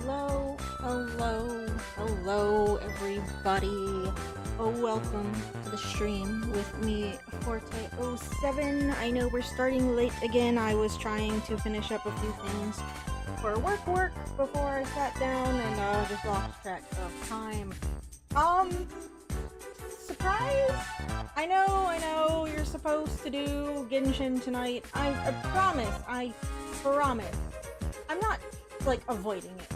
Hello, hello, hello, everybody. Oh, welcome to the stream with me, Forte07. I know we're starting late again. I was trying to finish up a few things for work before I sat down and just lost track of time. Surprise! I know, you're supposed to do Genshin tonight. I promise, I'm not, like, avoiding it.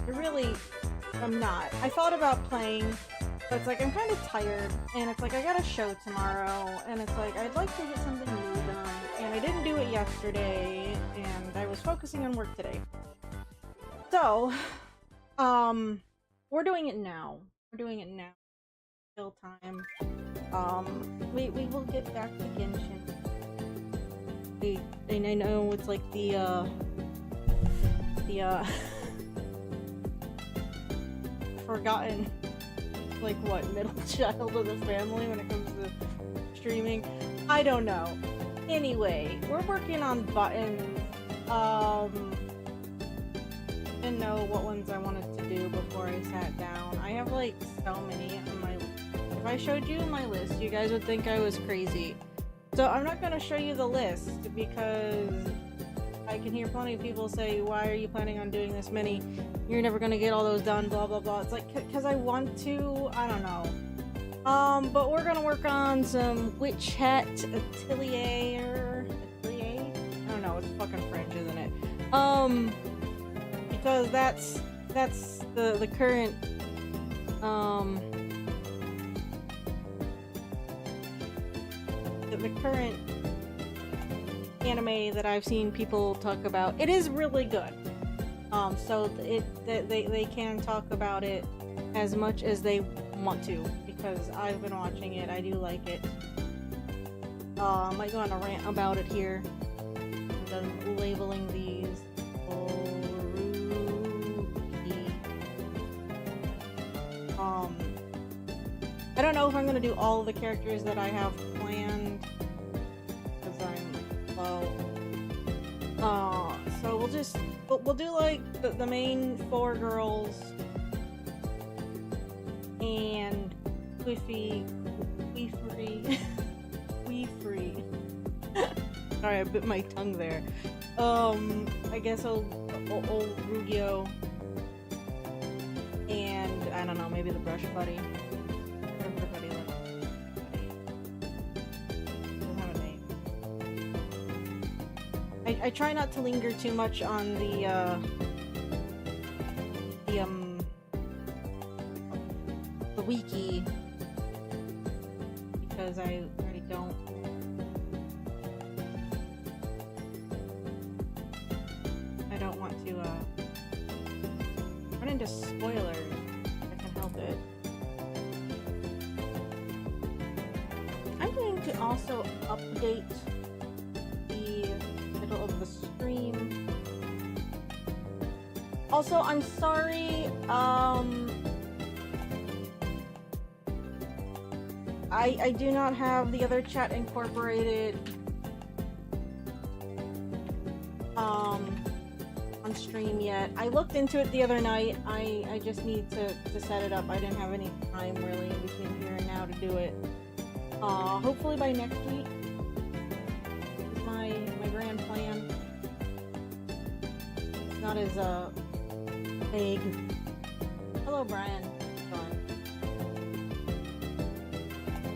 I'm not. I thought about playing, but it's like, I'm kind of tired, and it's like, I got a show tomorrow, and it's like, I'd like to get something new done, and I didn't do it yesterday, and I was focusing on work today. So, we're doing it now. Still time. We will get back to Genshin. And I know it's like the forgotten, like, what, middle child of the family when it comes to streaming. I don't know. Anyway, we're working on buttons. Didn't know what ones I wanted to do before I sat down. I have like so many on my list. If I showed you my list, you guys would think I was crazy. So I'm not gonna show you the list because I can hear plenty of people say, why are you planning on doing this many? You're never gonna get all those done, blah blah blah. It's like, because I want to, I don't know. But we're gonna work on some Witch Hat Atelier? I don't know, it's fucking French, isn't it? Because that's the current, the current anime that I've seen people talk about. It is really good. So they can talk about it as much as they want to, because I've been watching it. I do like it. I might go on a rant about it here. I'm done labeling these. I don't know if I'm gonna do all of the characters that I have planned, because I'm low. So we'll do like the main 4 girls and Queefree. Sorry, I bit my tongue there. I guess old Rugio, and I don't know, maybe the Brush Buddy. Everybody loves doesn't have a name. I try not to linger too much on the wiki, because I already don't. I don't want to run into spoilers if I can help it. I'm going to also update the middle of the stream. Also, I'm sorry, I do not have the other chat incorporated on stream yet. I looked into it the other night. I just need to set it up. I didn't have any time really in between here and now to do it. Hopefully by next week is my grand plan. It's not as vague. Hello, Brian.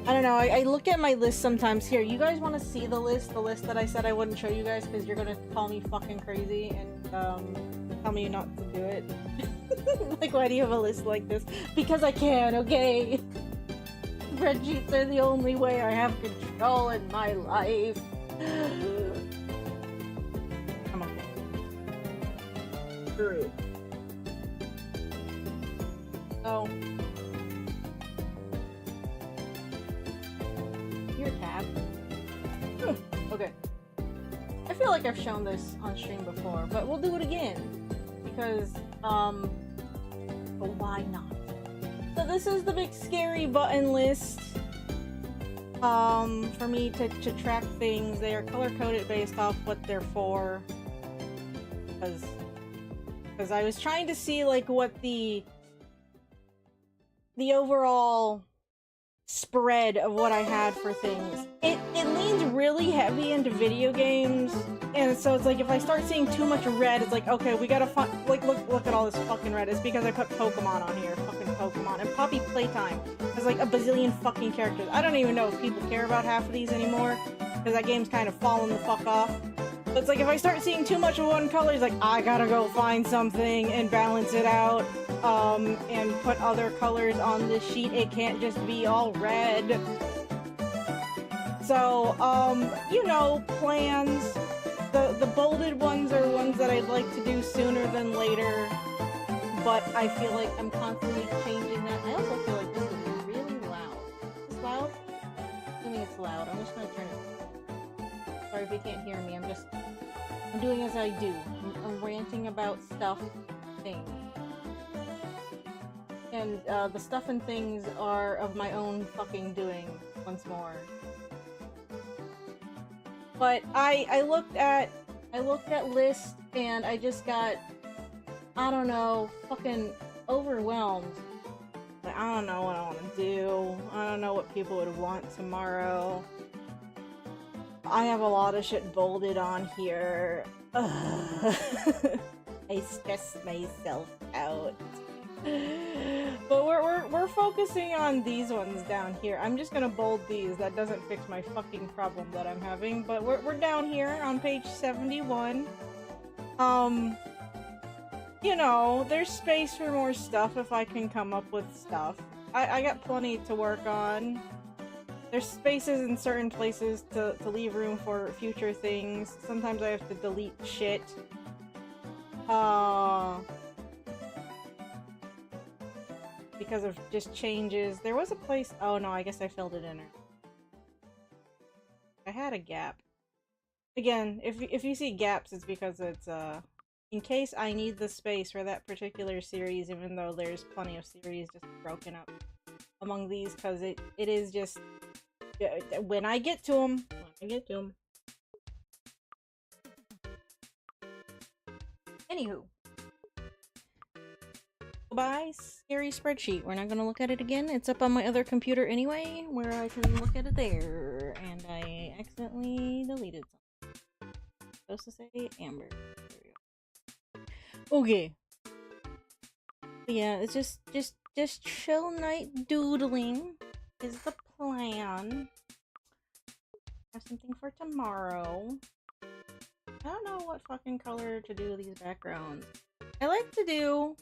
I don't know, I look at my list sometimes. Here, you guys want to see the list that I said I wouldn't show you guys because you're gonna call me fucking crazy and tell me not to do it. Like, why do you have a list like this? Because I can, okay? Spreadsheets are the only way I have control in my life. I'm okay. Great. So, your tab. Okay. I feel like I've shown this on stream before, but we'll do it again because, but why not? So this is the big scary button list. For me to track things. They are color coded based off what they're for. Because Because I was trying to see, like, what the overall spread of what I had for things. It leans really heavy into video games, and so it's like if I start seeing too much red, it's like, okay, we gotta like look at all this fucking red. It's because I put Pokemon on here, fucking Pokemon, and Poppy Playtime has like a bazillion fucking characters. I don't even know if people care about half of these anymore, because that game's kind of fallen the fuck off. But it's like if I start seeing too much of one color, it's like I gotta go find something and balance it out. And put other colors on this sheet. It can't just be all red. So, you know, plans. The bolded ones are ones that I'd like to do sooner than later. But I feel like I'm constantly changing that. I also feel like this is really loud. Is this loud? I think it's loud. I'm just gonna turn it. Sorry if you can't hear me. I'm doing as I do. I'm ranting about stuff, things. And the stuff and things are of my own fucking doing, once more. But I looked at lists and I just got, I don't know, fucking overwhelmed. Like, I don't know what I want to do. I don't know what people would want tomorrow. I have a lot of shit bolded on here. I stress myself out. But we're focusing on these ones down here. I'm just gonna bold these. That doesn't fix my fucking problem that I'm having. But we're down here on page 71. You know, there's space for more stuff if I can come up with stuff. I got plenty to work on. There's spaces in certain places to leave room for future things. Sometimes I have to delete shit. Because of just changes. There was a place— oh no, I guess I filled it in. I had a gap. Again, if you see gaps, it's because it's in case I need the space for that particular series, even though there's plenty of series just broken up among these, because it is just when I get to them. Anywho. Bye, scary spreadsheet. We're not gonna look at it again. It's up on my other computer anyway, where I can look at it there. And I accidentally deleted something. Supposed to say Amber. There we go. Okay. But yeah, it's just chill night doodling is the plan. Have something for tomorrow. I don't know what fucking color to do these backgrounds. I like to do—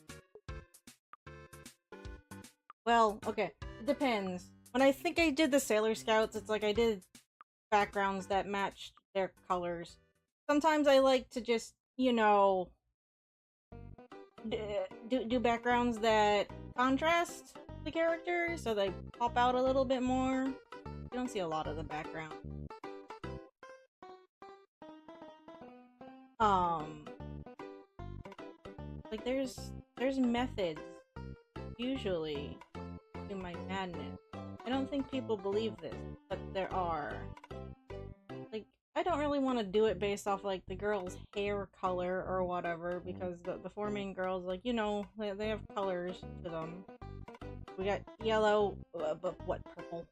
well, okay, it depends. When I think I did the Sailor Scouts, it's like I did backgrounds that matched their colors. Sometimes I like to just, you know, do backgrounds that contrast the characters so they pop out a little bit more. You don't see a lot of the background. Like there's methods, usually, to my madness. I don't think people believe this, but there are. Like, I don't really want to do it based off, like, the girl's hair color or whatever, because the four main girls, like, you know, they have colors to them. We got yellow, but what, purple?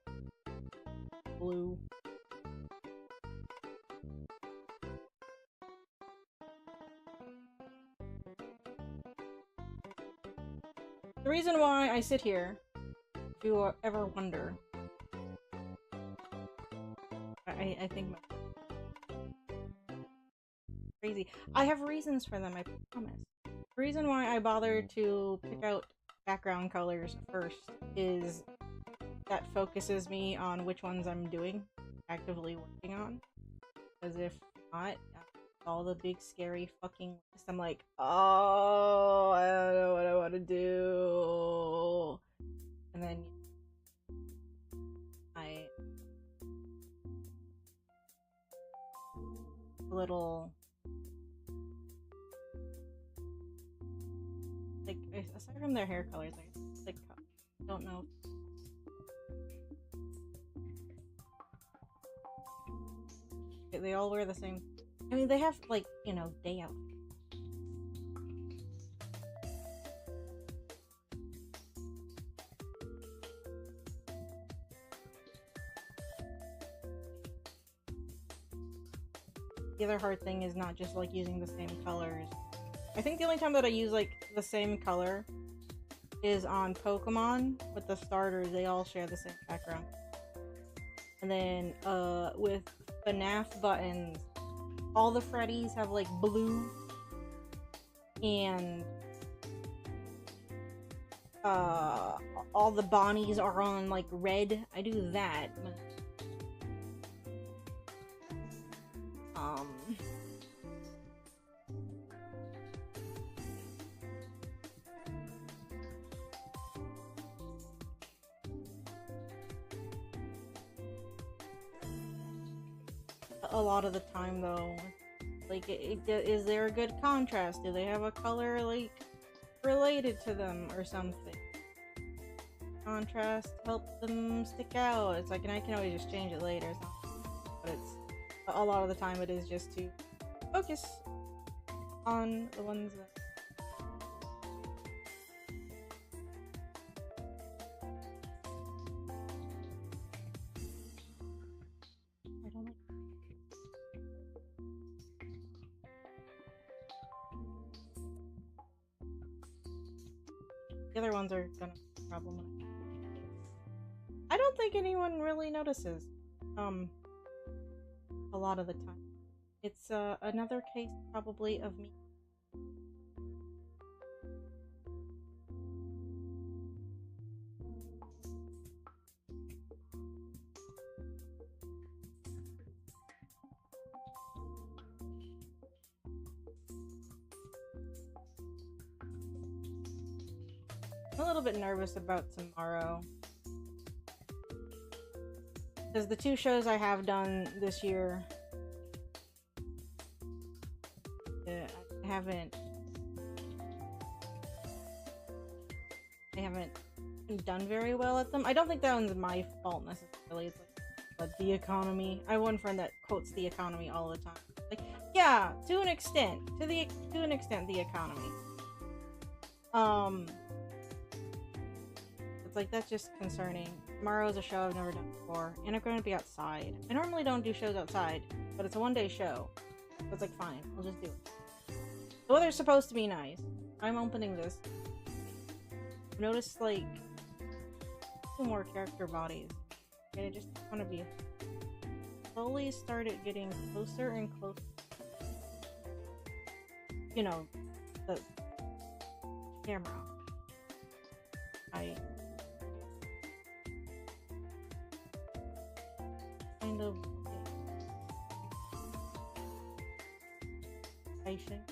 Blue. The reason why I sit here, if you ever wonder, I think crazy. I have reasons for them, I promise. The reason why I bother to pick out background colors first is that focuses me on which ones I'm actively working on. Because if not, all the big scary fucking list, I'm like, oh, I don't know what I want to do. And then I little, like, aside from their hair colors, I don't know. They all wear the same. I mean, they have, like, you know, day out. the other hard thing is not just like using the same colors. I think the only time that I use like the same color is on Pokemon. With the starters, they all share the same background. And then with FNAF buttons, all the Freddies have like blue, and all the Bonnies are on like red. I do that. A lot of the time though, like is there a good contrast? Do they have a color like related to them or something? Contrast helps them stick out. It's like, and I can always just change it later, but it's a lot of the time it is just to focus on the ones that I don't like. The other ones are gonna be a problem. I don't think anyone really notices. A lot of the time. It's another case probably of me. I'm a little bit nervous about tomorrow. Because the 2 shows I have done this year, I haven't done very well at them. I don't think that one's my fault necessarily. It's like, but the economy. I have one friend that quotes the economy all the time. Like, yeah, to an extent, the economy. It's like, that's just concerning. Tomorrow's a show I've never done before, and I'm going to be outside. I normally don't do shows outside, but it's a 1-day show. So it's like, fine, I'll just do it. The weather's supposed to be nice. I'm opening this. I've noticed, like, 2 more character bodies. And I just want to be... Slowly started getting closer and closer. You know, the camera. I kind of patient.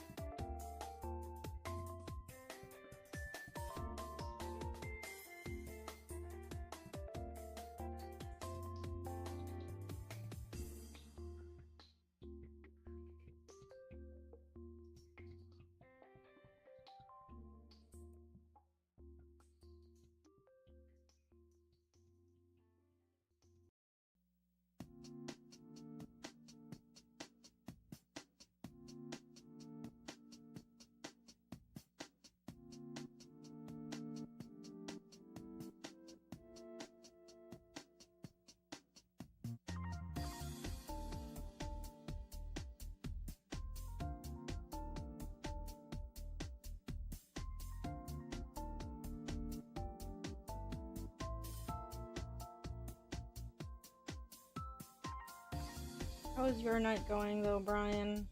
How is your night going though, Brian?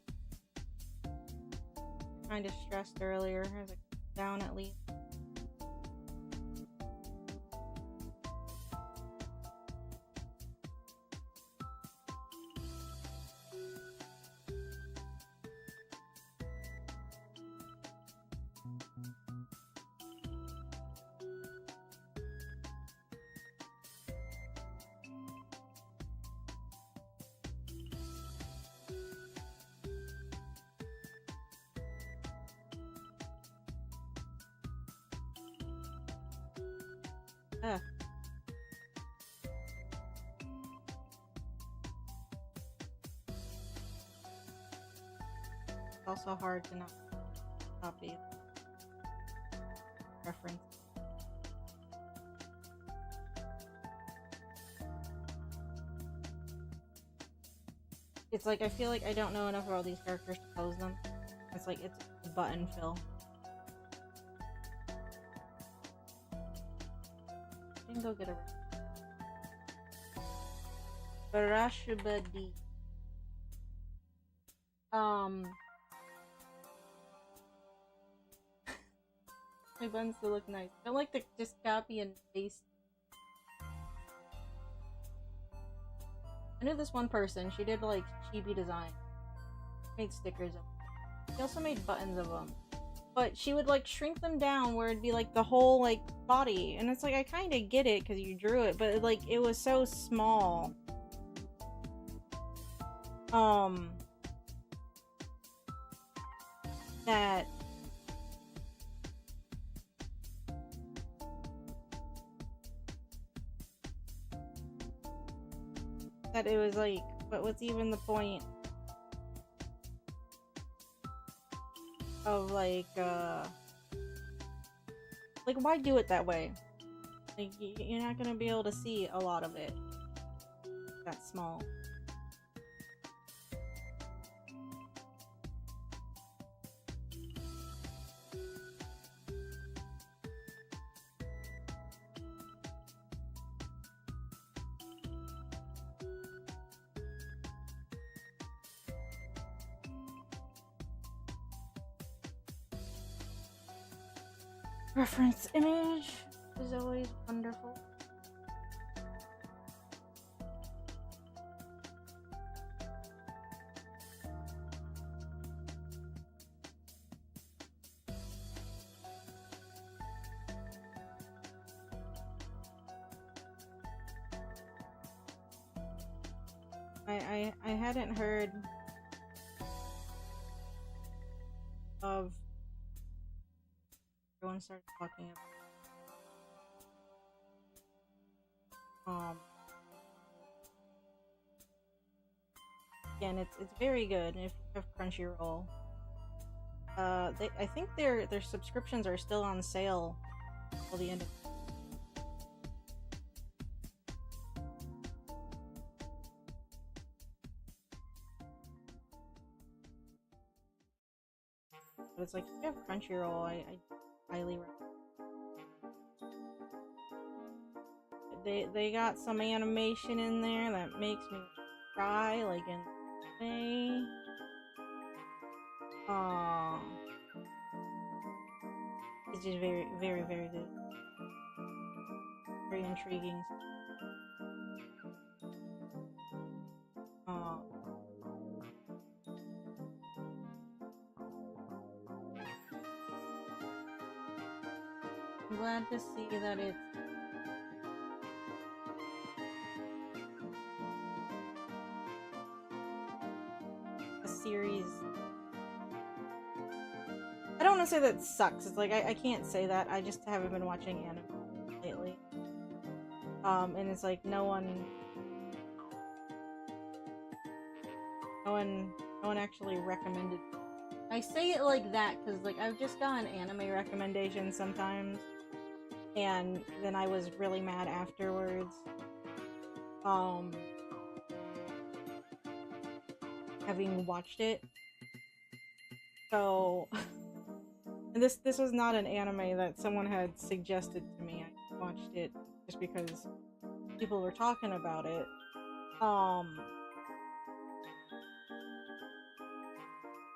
Kind of stressed earlier. I was like down at least. Ugh. It's also hard to not copy reference. It's like I feel like I don't know enough about these characters to pose them. It's like it's a button fill. I can go get a Barashubadi. My buttons still look nice. I like to just copy and paste. I knew this one person. She did like chibi design. Made stickers of them. She also made buttons of them. But she would like shrink them down where it'd be like the whole like body. And it's like I kind of get it because you drew it, but like it was so small. That it was like, but what's even the point of like why do it that way? Like you're not gonna be able to see a lot of it that small. Reference image is always wonderful. I hadn't heard of everyone started talking about again it's very good, and if you have Crunchyroll, I think their subscriptions are still on sale till the end of but it's like if you have Crunchyroll, I highly recommend. They got some animation in there that makes me cry, like in May. It's just very, very, very good. Very intriguing. I'm glad to see that it's a series. I don't want to say that sucks. It's like I can't say that. I just haven't been watching anime lately. And it's like no one actually recommended. I say it like that because like I've just gotten anime recommendations sometimes, and then I was really mad afterwards. Having watched it, so and this was not an anime that someone had suggested to me. I watched it just because people were talking about it.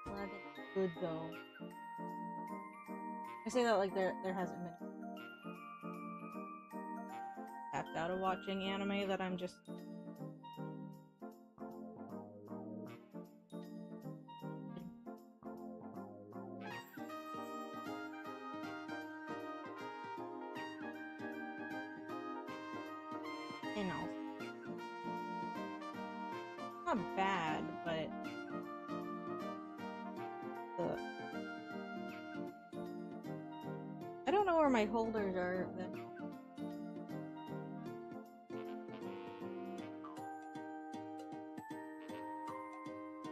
Glad it's good though. I say that like there hasn't been tapped out of watching anime that I'm just you know, not bad, but I don't know where my holders are.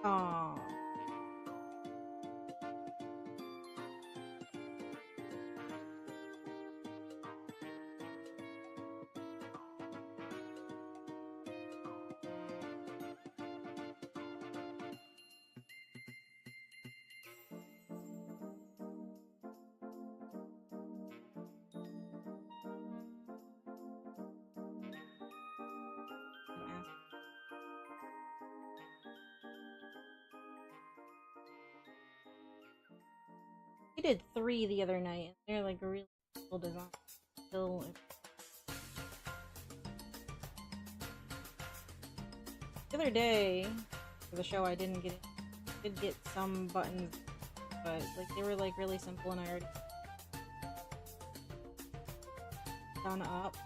Oh. did 3 the other night, and they're like really cool design. Still, the other day for the show, I did get some buttons, but like they were like really simple, and I already done up.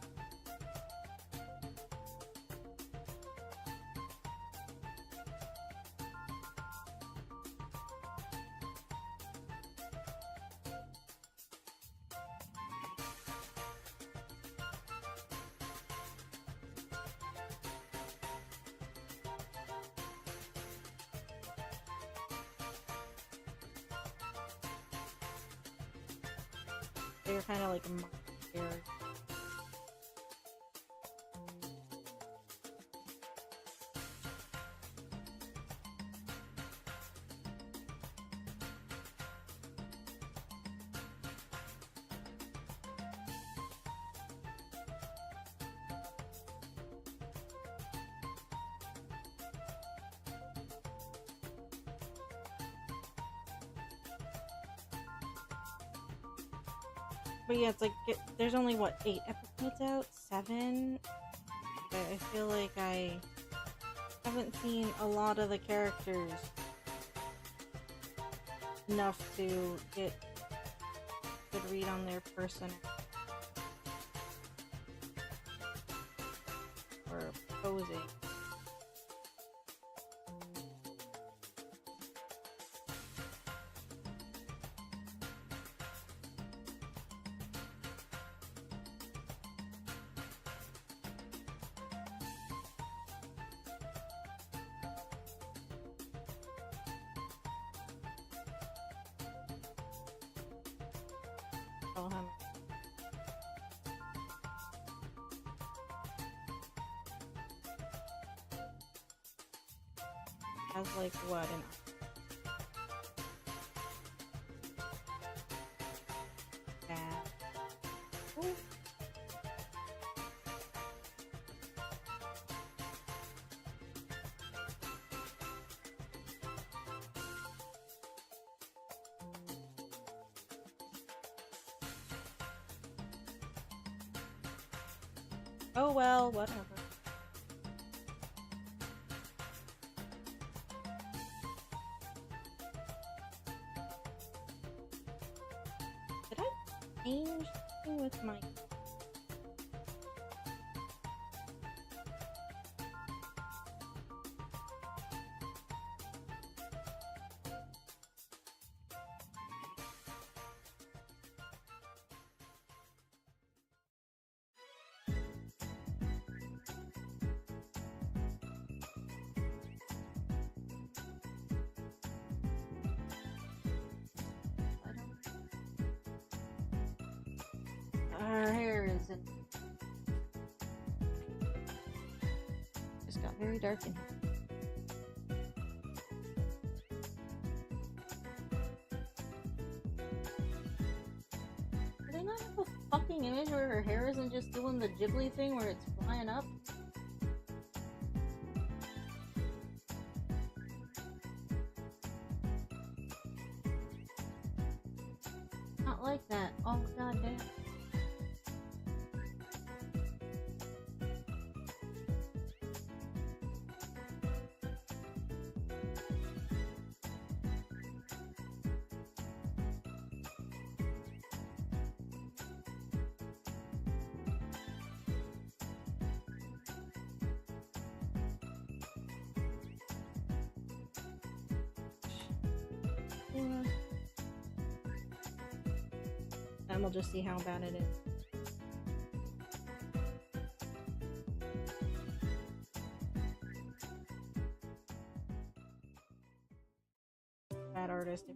They're kind of like a monster. But yeah, it's like, there's only, what, 8 episodes out? 7? But I feel like I haven't seen a lot of the characters enough to get a good read on their person or posing. Has like what an oh well, whatever. Did I change something with my... Our hair is in... Just got very dark in here. Do they not have a fucking image where her hair isn't just doing the Ghibli thing where it's flying up? Not like that. Oh god damn. And we'll just see how bad it is. Bad artist.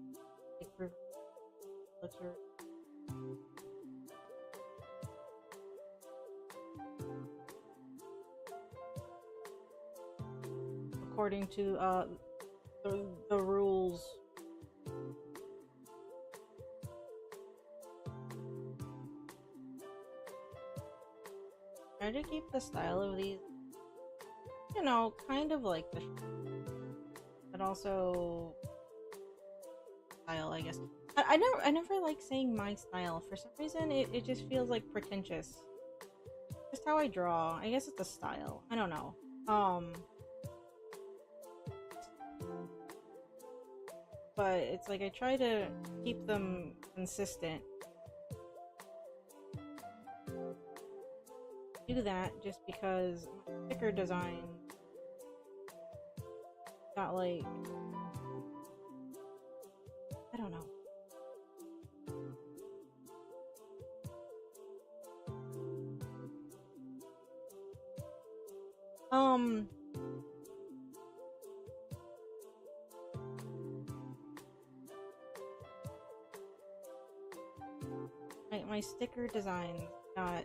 According to the rules. Try to keep the style of these, you know, kind of like the show, but also style, I guess. I never like saying my style. For some reason, it just feels like pretentious. Just how I draw. I guess it's a style. I don't know. But it's like I try to keep them consistent. Do that just because my sticker design got like, I don't know. My sticker design got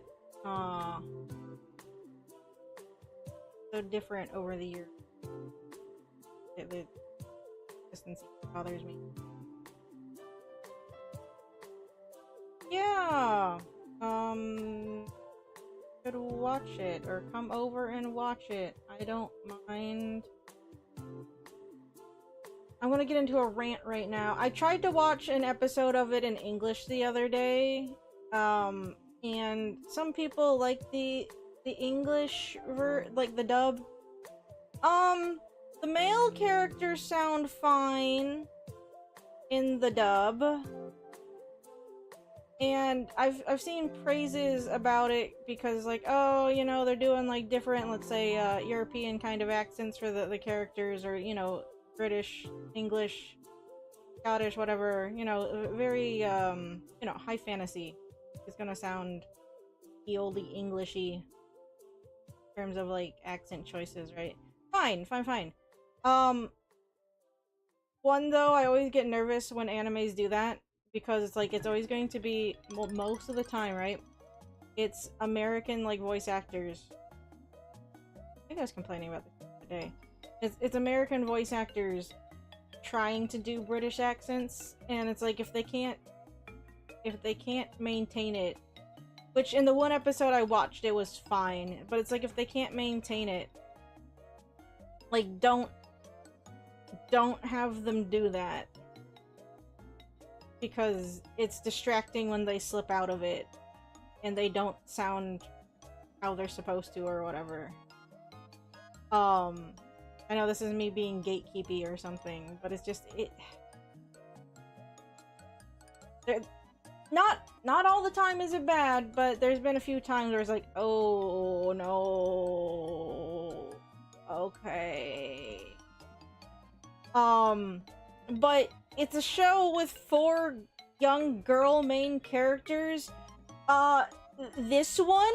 so different over the years. The consistency bothers me. Yeah. Could watch it or come over and watch it. I don't mind. I'm gonna get into a rant right now. I tried to watch an episode of it in English the other day. And some people like the English like the dub. The male characters sound fine in the dub. And I've seen praises about it because, like, oh, you know, they're doing like different, let's say, European kind of accents for the characters, or, you know, British, English, Scottish, whatever, you know, very you know, high fantasy. It's gonna sound oldie Englishy in terms of like accent choices, right? Fine. One though, I always get nervous when animes do that because it's like it's always going to be, well, most of the time, right? It's American like voice actors. I think I was complaining about this today. It's American voice actors trying to do British accents, and it's like if they can't maintain it, which in the one episode I watched it was fine, but it's like if they can't maintain it, like don't have them do that, because it's distracting when they slip out of it and they don't sound how they're supposed to or whatever. I know this is me being gatekeepy or something, but it's just not all the time is it bad, but there's been a few times where it's like, oh no, okay. But it's a show with 4 young girl main characters. This one,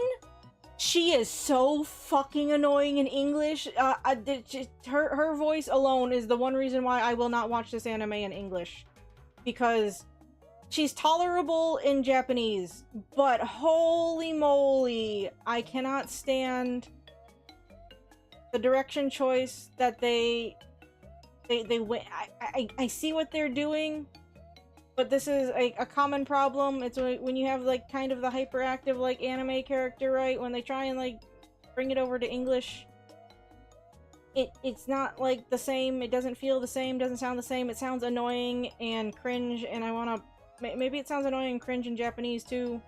she is so fucking annoying in English. Her voice alone is the one reason why I will not watch this anime in English. Because she's tolerable in Japanese, but holy moly, I cannot stand the direction choice that they went. I see what they're doing, but this is a common problem. It's when you have like kind of the hyperactive like anime character, right? When they try and like bring it over to English, it's not like the same. It doesn't feel the same. Doesn't sound the same. It sounds annoying and cringe, and I want to. Maybe it sounds annoying and cringe in Japanese too.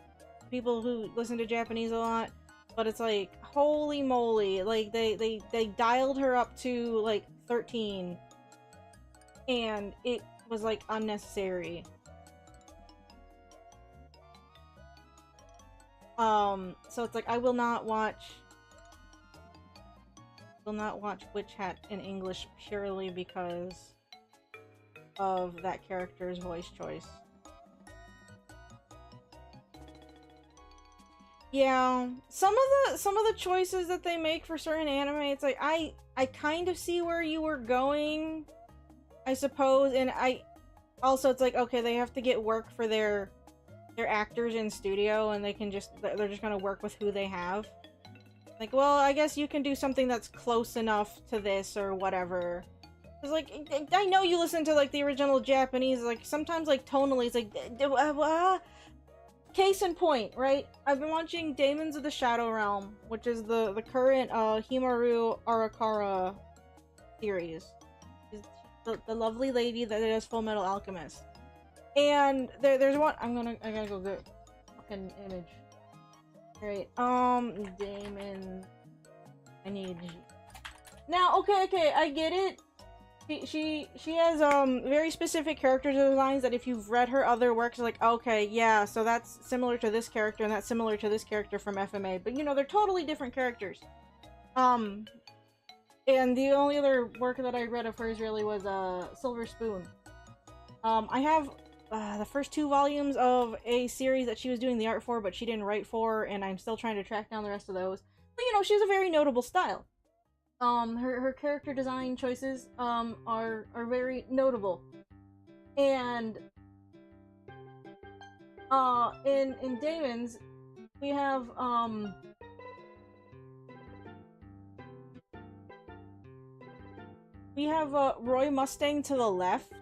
People who listen to Japanese a lot, but it's like holy moly! Like they dialed her up to like 13. And it was like unnecessary. So it's like I will not watch Witch Hat in English purely because of that character's voice choice. Yeah, some of the choices that they make for certain anime, it's like I kind of see where you were going, I suppose, and also it's like, okay, they have to get work for their actors in studio, and they're just gonna work with who they have. Like, well, I guess you can do something that's close enough to this or whatever. Cause like, I know you listen to like the original Japanese, like sometimes like tonally it's like, case in point, right? I've been watching Demons of the Shadow Realm, which is the current Himaru Arakawa series. The lovely lady that does Full Metal Alchemist. And there's one. I gotta go get fucking image. Alright, Damon. I need. Now, okay, I get it. She has very specific character designs that if you've read her other works, like, okay, yeah, so that's similar to this character and that's similar to this character from FMA, but you know, they're totally different characters. And the only other work that I read of hers really was Silver Spoon. I have the first 2 volumes of a series that she was doing the art for, but she didn't write for, and I'm still trying to track down the rest of those. But you know, she has a very notable style. Her character design choices are very notable. And in Damon's we have Roy Mustang to the left,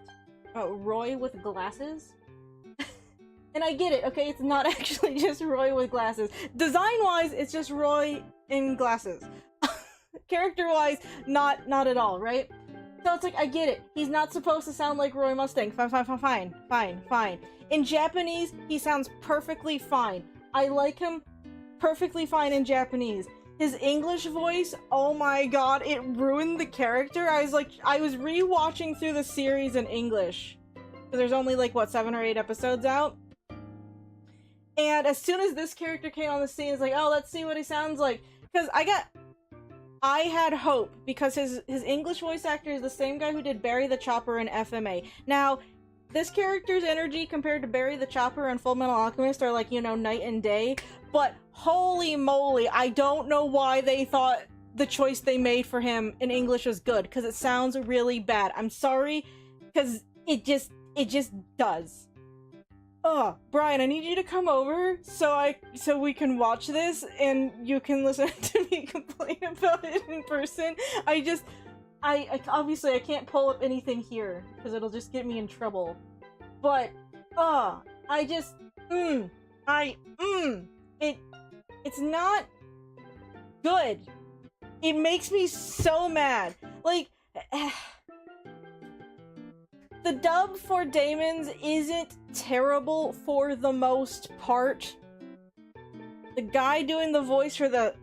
Roy with glasses. And I get it, okay? It's not actually just Roy with glasses. Design-wise, it's just Roy in glasses. Character-wise, not at all, right? So it's like, I get it. He's not supposed to sound like Roy Mustang. Fine. In Japanese, he sounds perfectly fine. I like him perfectly fine in Japanese. His English voice, oh my god, it ruined the character. I was re-watching through the series in English. Because there's only like, what, 7 or 8 episodes out? And as soon as this character came on the scene, it's like, oh, let's see what he sounds like. Because I had hope, because his English voice actor is the same guy who did Barry the Chopper in FMA. Now, this character's energy compared to Barry the Chopper and Full Metal Alchemist are like, you know, night and day. But holy moly, I don't know why they thought the choice they made for him in English was good, because it sounds really bad. I'm sorry, because it just does. Oh, Brian, I need you to come over so we can watch this and you can listen to me complain about it in person. I obviously I can't pull up anything here because it'll just get me in trouble. But it's not good. It makes me so mad. Like the dub for Damon's isn't terrible for the most part. The guy doing the voice for the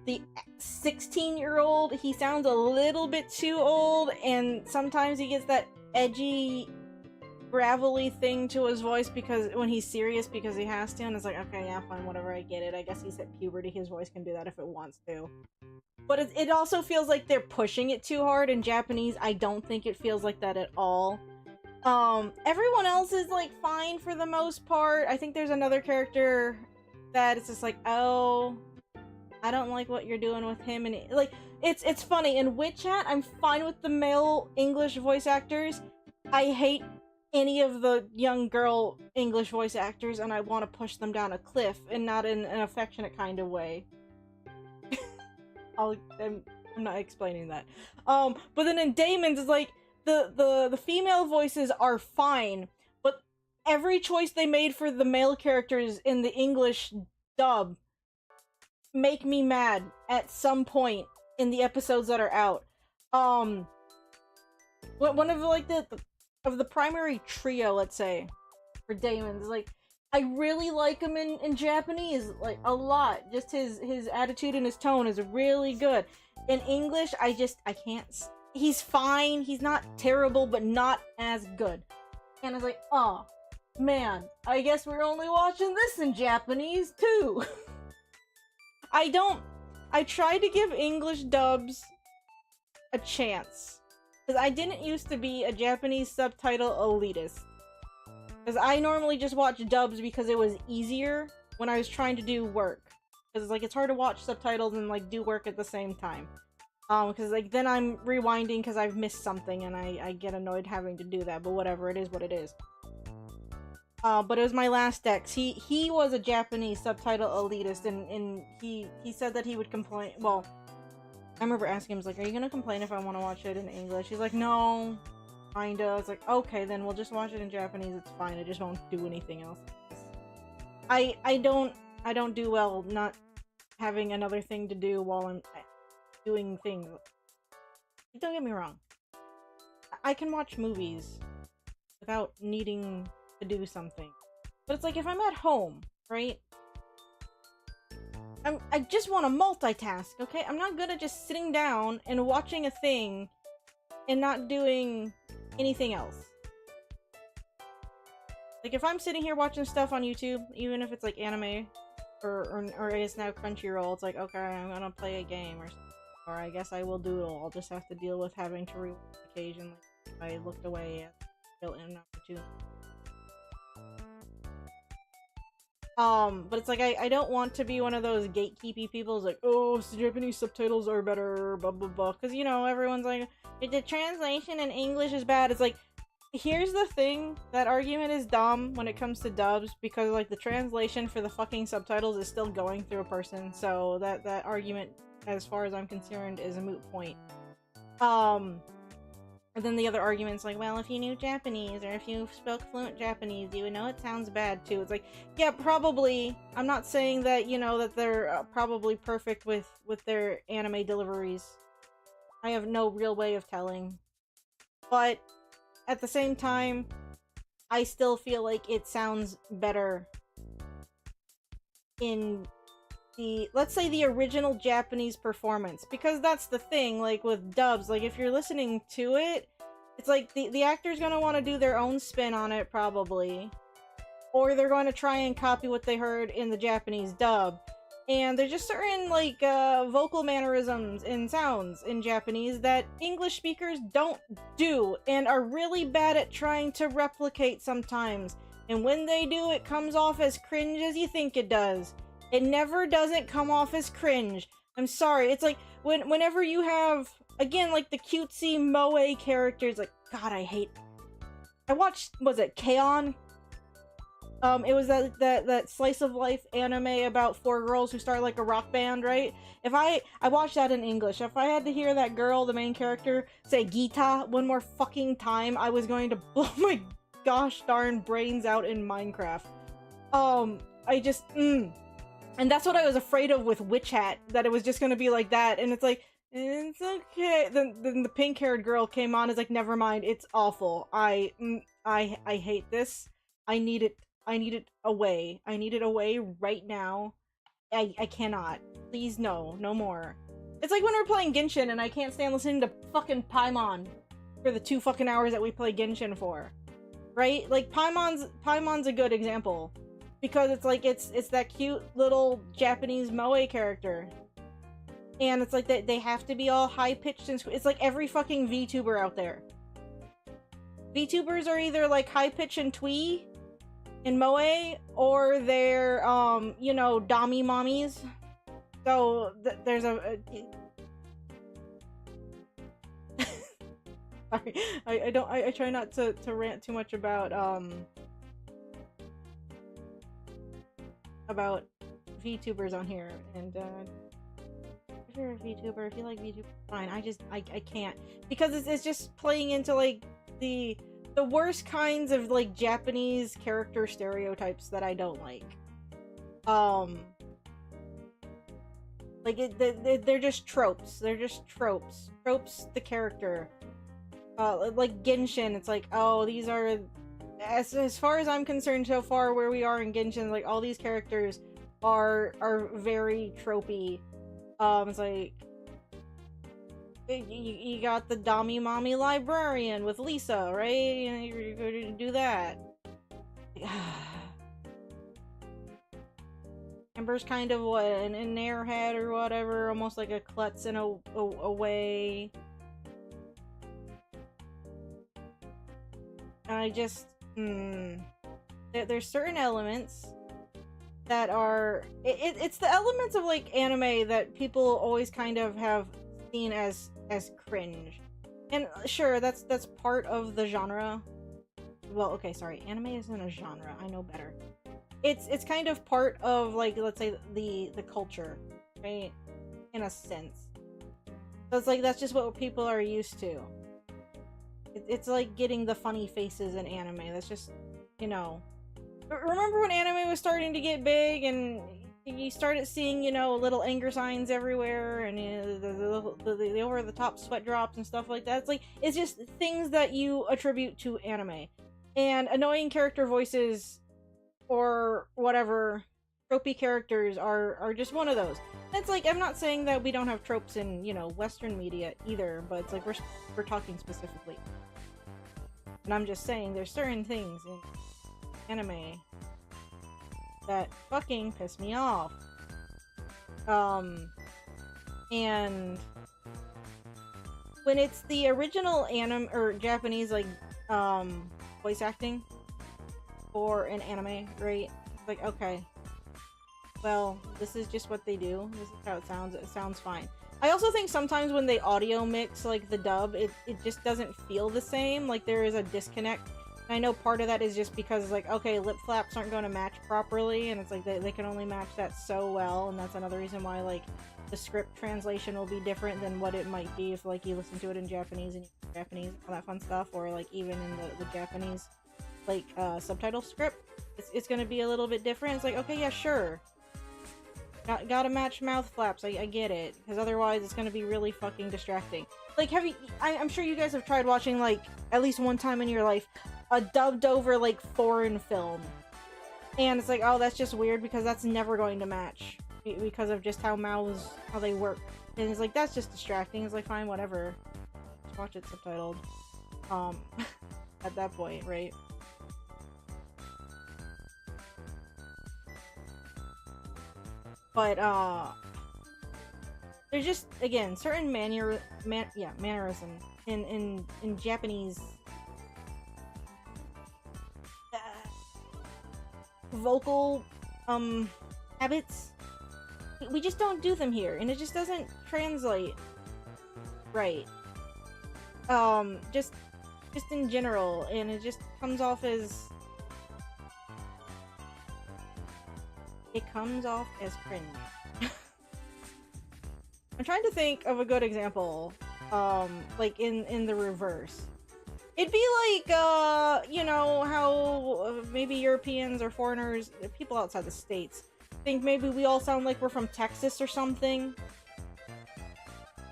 16-year-old, he sounds a little bit too old, and sometimes he gets that edgy, gravelly thing to his voice because when he's serious because he has to, and it's like, okay, yeah, fine, whatever, I get it. I guess he's hit puberty, his voice can do that if it wants to. But it also feels like they're pushing it too hard. In Japanese, I don't think it feels like that at all. Everyone else is, like, fine for the most part. I think there's another character that it's just like, oh, I don't like what you're doing with him, and like, it's funny. In WitChat, I'm fine with the male English voice actors. I hate any of the young girl English voice actors, and I want to push them down a cliff, and not in an affectionate kind of way. I'm not explaining that. But then in Damon's, it's like, the female voices are fine, but every choice they made for the male characters in the English dub make me mad at some point in the episodes that are out. One of like the primary trio, let's say, for Damon's, like, I really like him in Japanese, like, a lot. Just his attitude and his tone is really good. In English, I can't. He's fine, he's not terrible, but not as good. And I was like, oh, man, I guess we're only watching this in Japanese, too. I tried to give English dubs a chance. Because I didn't used to be a Japanese subtitle elitist. Because I normally just watch dubs because it was easier when I was trying to do work. Because, like, it's hard to watch subtitles and, like, do work at the same time. Because, like, then I'm rewinding because I've missed something and I get annoyed having to do that, but whatever, it is what it is. But it was my last ex. He was a Japanese subtitle elitist, and he said that he would complain. Well, I remember asking him, I was like, are you gonna complain if I want to watch it in English? He's like, no, kinda. It's like, okay, then we'll just watch it in Japanese, it's fine, I just won't do anything else. I don't do well not having another thing to do while I'm doing things. Don't get me wrong. I can watch movies without needing to do something. But it's like, if I'm at home, right? I just want to multitask, okay? I'm not good at just sitting down and watching a thing and not doing anything else. Like, if I'm sitting here watching stuff on YouTube, even if it's like anime, or it's now Crunchyroll, it's like, okay, I'm gonna play a game, or I guess I will doodle. I'll just have to deal with having to rewatch occasionally if I looked away at built-in opportunity. But it's like, I don't want to be one of those gatekeepy people who's like, oh, so Japanese subtitles are better, blah blah blah, because, you know, everyone's like, the translation in English is bad. It's like, here's the thing, that argument is dumb when it comes to dubs, because, like, the translation for the fucking subtitles is still going through a person, so that argument, as far as I'm concerned, is a moot point. And then the other argument's like, well, if you knew Japanese, or if you spoke fluent Japanese, you would know it sounds bad, too. It's like, yeah, probably. I'm not saying that, you know, that they're probably perfect with their anime deliveries. I have no real way of telling. But at the same time, I still feel like it sounds better in the, let's say, the original Japanese performance, because that's the thing, like, with dubs, like, if you're listening to it, it's like, the actor's gonna want to do their own spin on it, probably, or they're going to try and copy what they heard in the Japanese dub, and there's just certain, like, vocal mannerisms and sounds in Japanese that English speakers don't do, and are really bad at trying to replicate sometimes, and when they do, it comes off as cringe as you think it does. It never doesn't come off as cringe. I'm sorry. It's like, whenever you have, again, like, the cutesy moe characters, like, God, I watched, was it K-On? It was that slice of life anime about 4 girls who start like a rock band, right? I watched that in English. If I had to hear that girl, the main character, say Gita one more fucking time, I was going to blow my gosh darn brains out in Minecraft. I just, And that's what I was afraid of with Witch Hat, that it was just gonna be like that, and it's like, it's okay. Then the pink-haired girl came on, is like, never mind, it's awful. I hate this. I need it away. I need it away right now. I cannot. Please, no more. It's like when we're playing Genshin and I can't stand listening to fucking Paimon for the 2 fucking hours that we play Genshin for. Right? Like, Paimon's a good example. Because it's like, it's that cute little Japanese moe character. And it's like, they have to be all high-pitched and it's like every fucking VTuber out there. VTubers are either like high-pitched and twee in moe, or they're, you know, Dami mommies. So, there's a sorry, I try not to rant too much about VTubers on here, and if you're a VTuber, if you like VTuber, fine. I can't, because it's just playing into like the worst kinds of like Japanese character stereotypes that I don't like. Like they're just tropes. They're just tropes. Tropes the character. Like Genshin, it's like, oh, these are, as far as I'm concerned so far, where we are in Genshin, like, all these characters are very tropey. It's like, you got the Dami Mommy librarian with Lisa, right? You're going to do that. Amber's kind of what, an airhead or whatever, almost like a klutz in a way. I just, there's certain elements that are, it's the elements of like anime that people always kind of have seen as cringe. And sure, that's part of the genre. Well, okay, sorry, anime isn't a genre, I know better. It's kind of part of, like, let's say the culture, right? In a sense. So it's like, that's just what people are used to. It's like getting the funny faces in anime. That's just, you know. Remember when anime was starting to get big and you started seeing, you know, little anger signs everywhere, and the over-the-top sweat drops and stuff like that? It's like, it's just things that you attribute to anime. And annoying character voices or whatever tropey characters are just one of those. And it's like, I'm not saying that we don't have tropes in, you know, Western media either, but it's like we're talking specifically. And I'm just saying there's certain things in anime that fucking piss me off. And when it's the original anime or Japanese like voice acting for an anime, right? It's like, okay, well, this is just what they do. This is how it sounds. It sounds fine. I also think sometimes when they audio mix like the dub, it just doesn't feel the same. Like there is a disconnect. And I know part of that is just because like, okay, lip flaps aren't going to match properly, and it's like they can only match that so well, and that's another reason why like the script translation will be different than what it might be if like you listen to it in Japanese and Japanese, all that fun stuff, or like even in the Japanese like subtitle script, it's gonna be a little bit different. It's like, okay, yeah, sure, gotta match mouth flaps. I get it, because otherwise it's gonna be really fucking distracting. Like, I'm sure you guys have tried watching like at least one time in your life a dubbed over like foreign film, and it's like, oh, that's just weird because that's never going to match because of just how they work. And it's like, that's just distracting. It's like, fine, whatever, just watch it subtitled at that point, right? But there's just, again, certain mannerisms in Japanese vocal habits. We just don't do them here, and it just doesn't translate right. Just in general, and it just comes off as cringe. I'm trying to think of a good example, like in the reverse. It'd be like, you know, how maybe Europeans or foreigners, people outside the States, think maybe we all sound like we're from Texas or something.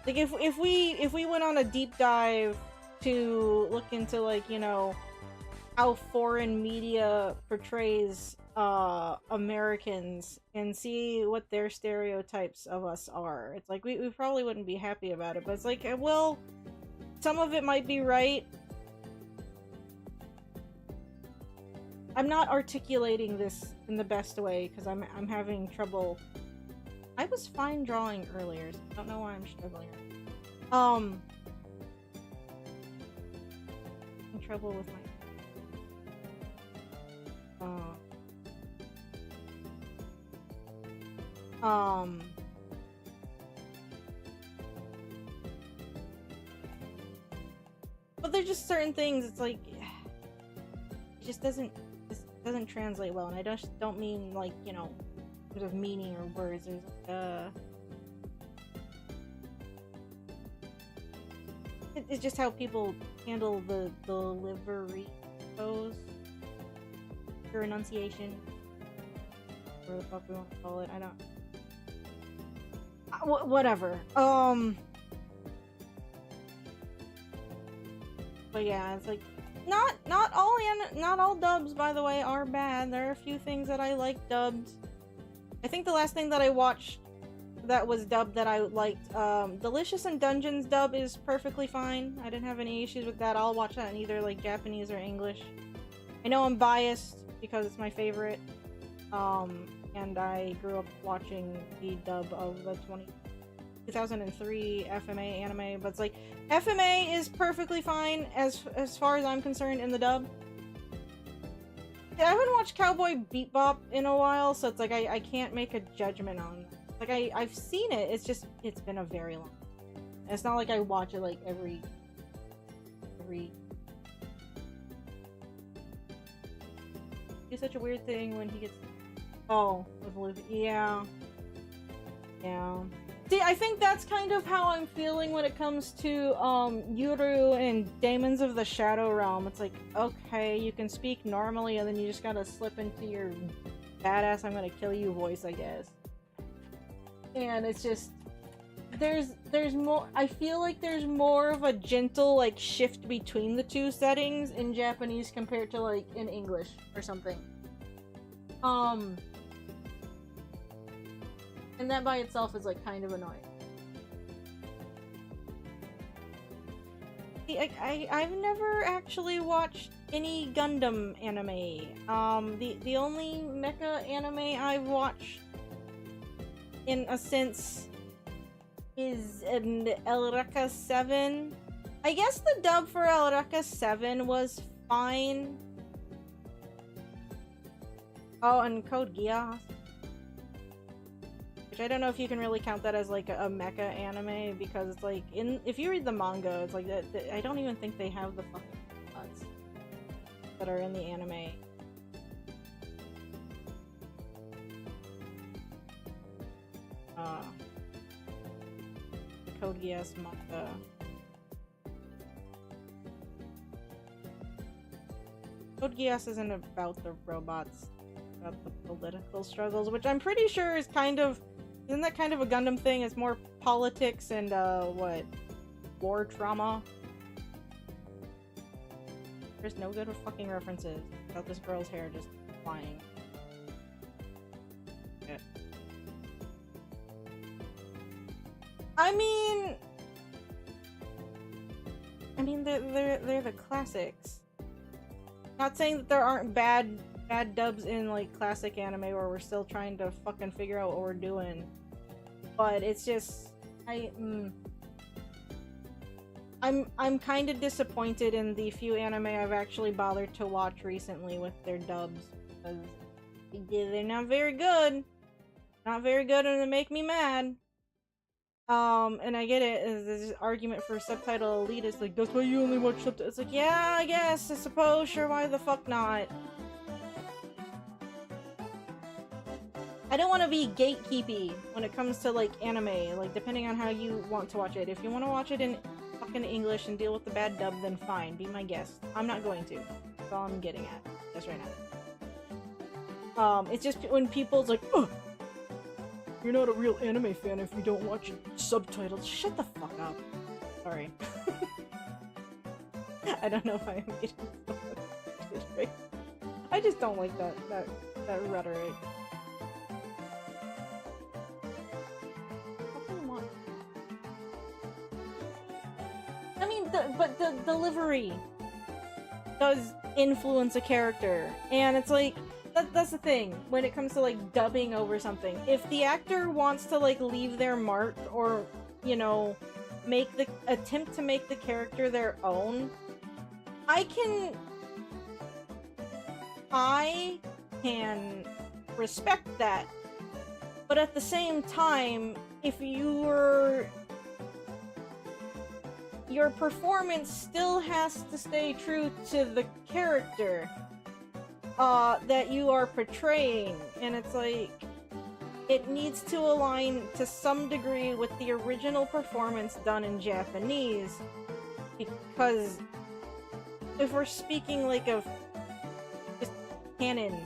Like if we went on a deep dive to look into, like, you know, how foreign media portrays Americans and see what their stereotypes of us are, it's like we probably wouldn't be happy about it. But it's like, well, some of it might be right. I'm not articulating this in the best way because I'm having trouble. I was fine drawing earlier, so I don't know why I'm struggling. In trouble with my but there's just certain things, it's like it just doesn't translate well, and I just don't mean like, you know, in terms of meaning or words. There's like it's just how people handle the delivery pose or enunciation, whatever the fuck we want to call it. I don't whatever. But yeah, it's like not all dubs, by the way, are bad. There are a few things that I like dubbed. I think the last thing that I watched that was dubbed that I liked, Delicious in Dungeons dub is perfectly fine. I didn't have any issues with that. I'll watch that in either like Japanese or English. I know I'm biased because it's my favorite, and I grew up watching the dub of the 2003 FMA anime, but it's like, FMA is perfectly fine as far as I'm concerned in the dub. I haven't watched Cowboy Bebop in a while, so it's like I can't make a judgment on it. Like I've seen it, it's just, it's been a very long time. And it's not like I watch it like every it's such a weird thing when he gets, oh, with Luffy. Yeah. See, I think that's kind of how I'm feeling when it comes to Yuru and Daemons of the Shadow Realm. It's like, okay, you can speak normally, and then you just gotta slip into your badass I'm gonna kill you voice, I guess. And it's just, there's more. I feel like there's more of a gentle like shift between the two settings in Japanese compared to like in English or something. And that by itself is like kind of annoying. See, I've never actually watched any Gundam anime. The only mecha anime I've watched in a sense is Eureka 7. I guess the dub for Eureka 7 was fine. Oh, and Code Geass. Which I don't know if you can really count that as like a mecha anime, because it's like, if you read the manga, it's like, I don't even think they have the fucking cuts that are in the anime. The Code Geass manga. Code Geass isn't about the robots, about the political struggles, which I'm pretty sure is kind of, isn't that kind of a Gundam thing? It's more politics and what, war trauma. There's no good fucking references about this girl's hair just flying. Yeah. I mean they're the classics. Not saying that there aren't bad dubs in like classic anime where we're still trying to fucking figure out what we're doing, but it's just I'm kind of disappointed in the few anime I've actually bothered to watch recently with their dubs, because they're not very good. Not very good, and they make me mad. And I get it, there's this argument for subtitle elitist, like, that's why you only watch subtitles. It's like, yeah, I guess, I suppose, sure, why the fuck not? I don't want to be gatekeepy when it comes to, like, anime, like, depending on how you want to watch it. If you want to watch it in fucking English and deal with the bad dub, then fine, be my guest. I'm not going to. That's all I'm getting at, just right now. It's just when people's like, ugh! You're not a real anime fan if you don't watch subtitles. Shut the fuck up. Sorry. I don't know if I made it so right. I just don't like that rhetoric. I mean, but the delivery does influence a character, and it's like, that's the thing when it comes to like dubbing over something. If the actor wants to like leave their mark, or you know, attempt to make the character their own, I can respect that. But at the same time, if your performance still has to stay true to the character that you are portraying, and it's like, it needs to align to some degree with the original performance done in Japanese, because if we're speaking like of just canon,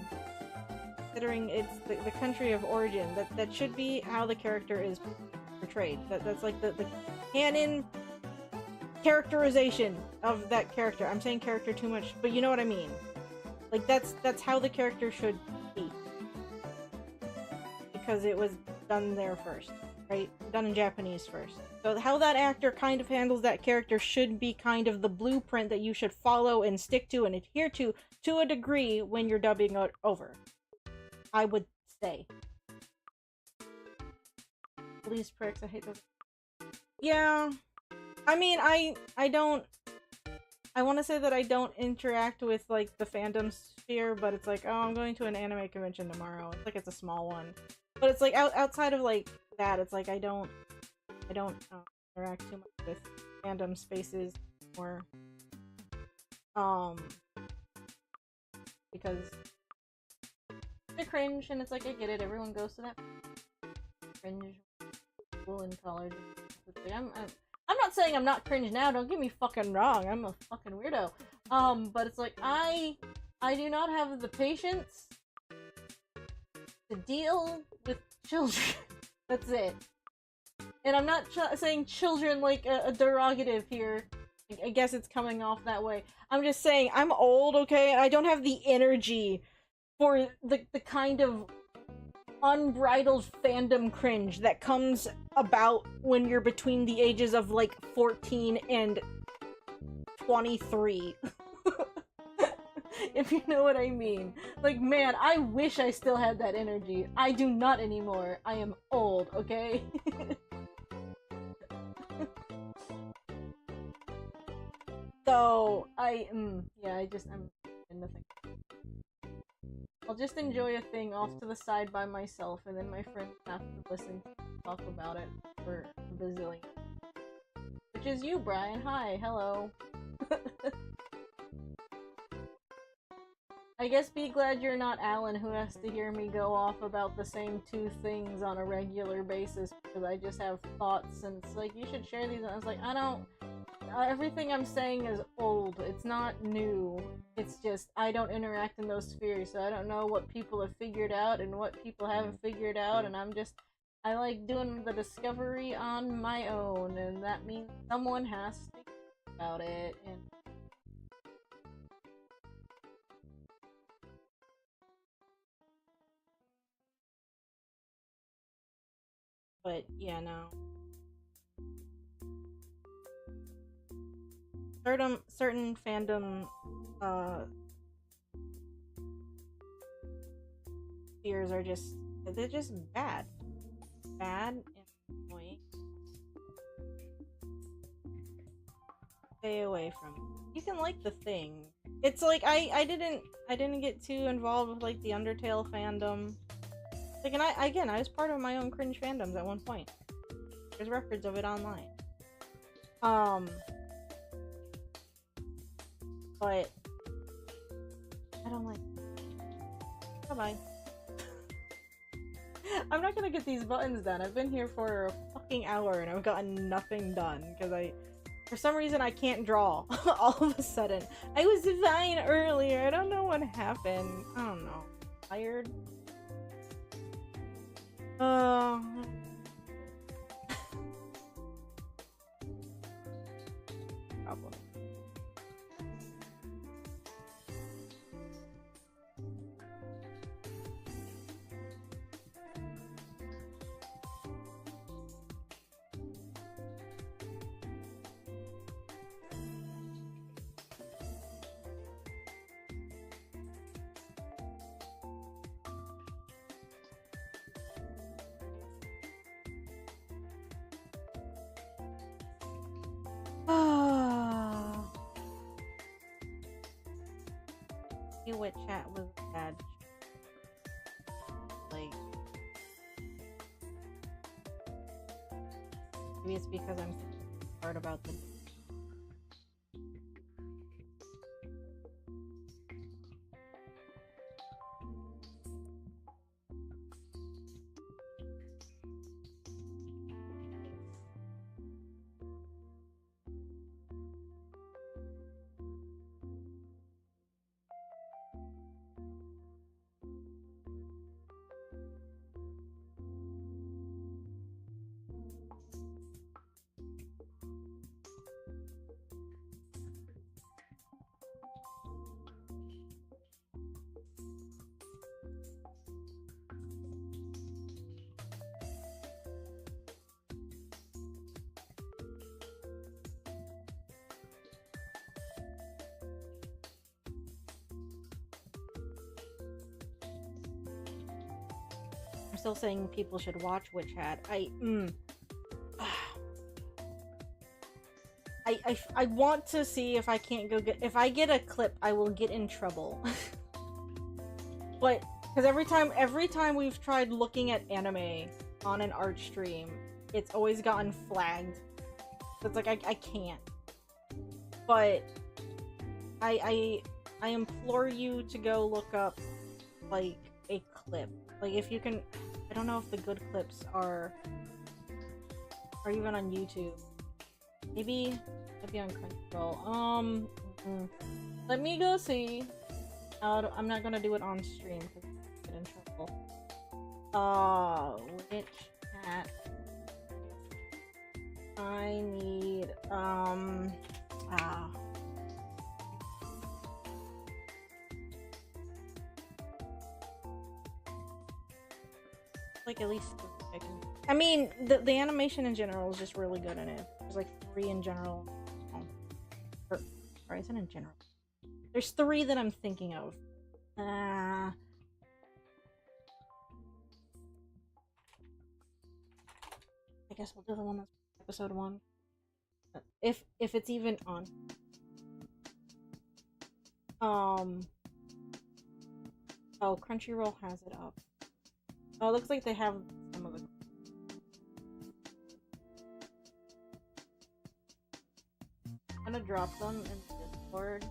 considering it's the country of origin, that should be how the character is portrayed. That's like the canon characterization of that character. I'm saying character too much, but you know what I mean. Like, that's how the character should be. Because it was done there first, right? Done in Japanese first. So how that actor kind of handles that character should be kind of the blueprint that you should follow and stick to and adhere to a degree when you're dubbing it over. I would say. Police pricks, I hate those. Yeah. I mean, I don't... I want to say that I don't interact with, like, the fandom sphere, but it's like, oh, I'm going to an anime convention tomorrow. It's like, it's a small one. But it's like, outside of, like, that, it's like, I don't interact too much with fandom spaces or, because they're cringe, and it's like, I get it, everyone goes to that cringe school in college. I'm not saying I'm not cringe now, don't get me fucking wrong, I'm a fucking weirdo. But it's like, I do not have the patience to deal with children. That's it. And I'm not saying children like a derogative here. I guess it's coming off that way. I'm just saying I'm old, okay? And I don't have the energy for the kind of unbridled fandom cringe that comes about when you're between the ages of like 14 and 23. If you know what I mean. Like, man, I wish I still had that energy. I do not anymore. I am old, okay? So, I'm nothing. I'll just enjoy a thing off to the side by myself, and then my friends have to listen to me talk about it for a bazillion. Which is you, Brian. Hi, hello. I guess be glad you're not Alan, who has to hear me go off about the same two things on a regular basis, because I just have thoughts, and it's like, you should share these, and I was like, I don't... everything I'm saying is old. It's not new. It's just I don't interact in those spheres, so I don't know what people have figured out and what people haven't figured out, and I like doing the discovery on my own, and that means someone has to think about it, and but yeah, no. Certain fandom fears are just they're just bad and annoying. Stay away from it. You can like the thing. It's like I didn't get too involved with like the Undertale fandom. Like, and I was part of my own cringe fandoms at one point. There's records of it online. But I don't like it. Bye-bye. I'm not gonna get these buttons done. I've been here for a fucking hour and I've gotten nothing done because for some reason I can't draw all of a sudden. I was fine earlier. I don't know what happened. I don't know. Tired? Problem. See what chat was bad. Like, maybe it's because I'm hard about the. I'm still saying people should watch Witch Hat. I want to see if I can't go get. If I get a clip, I will get in trouble. But because every time we've tried looking at anime on an art stream, it's always gotten flagged. So it's like I can't. But I implore you to go look up like a clip. Like if you can. I don't know if the good clips are even on YouTube. Maybe on Crunchyroll. Let me go see. I'm not gonna do it on stream because I get in trouble. Witch Hat I need, like at least 3 I can. I mean, the animation in general is just really good in it. There's like 3 in general. Oh, or isn't in general. There's 3 that I'm thinking of. I guess we'll do the one that's episode 1. If it's even on. Oh, Crunchyroll has it up. Oh, it looks like they have some of it. I'm gonna drop them in Discord.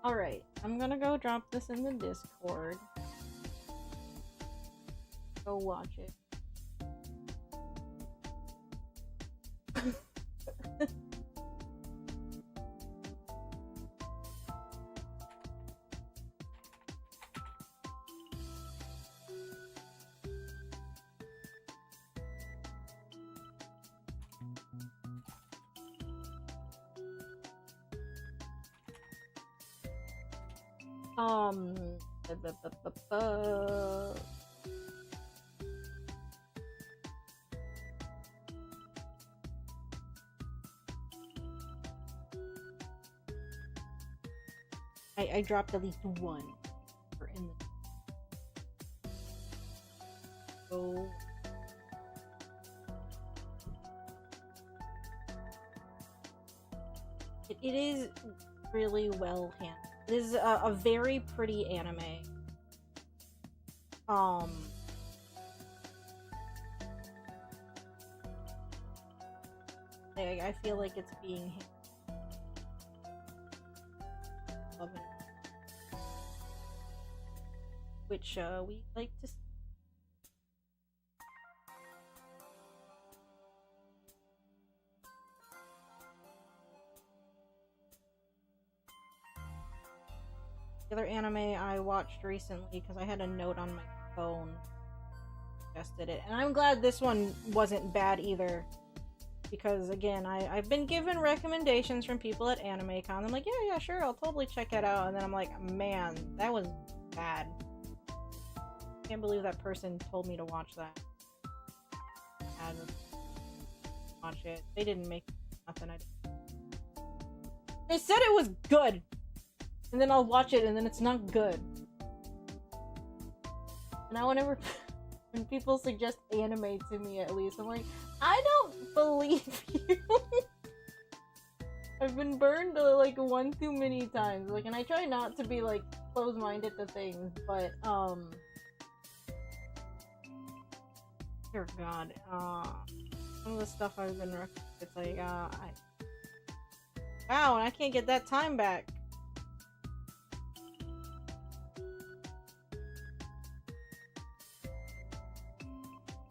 Alright, I'm gonna go drop this in the Discord. Go watch it. I dropped at least 1 for in the. So. It is really well handled. It is a very pretty anime. I feel like it's being love it. Which we like to see. The other anime I watched recently, because I had a note on my phone, suggested it, and I'm glad this one wasn't bad either. Because again, I've been given recommendations from people at AnimeCon. I'm like, yeah, sure, I'll totally check it out. And then I'm like, man, that was bad. Can't believe that person told me to watch that. I had to watch it. They didn't make nothing. They said it was good, and then I'll watch it, and then it's not good. And I whenever when people suggest anime to me, at least I'm like, I don't believe you. I've been burned like 1 too many times. Like, and I try not to be like closed-minded to things, but dear God, some of the stuff I've been it's like wow, and I can't get that time back.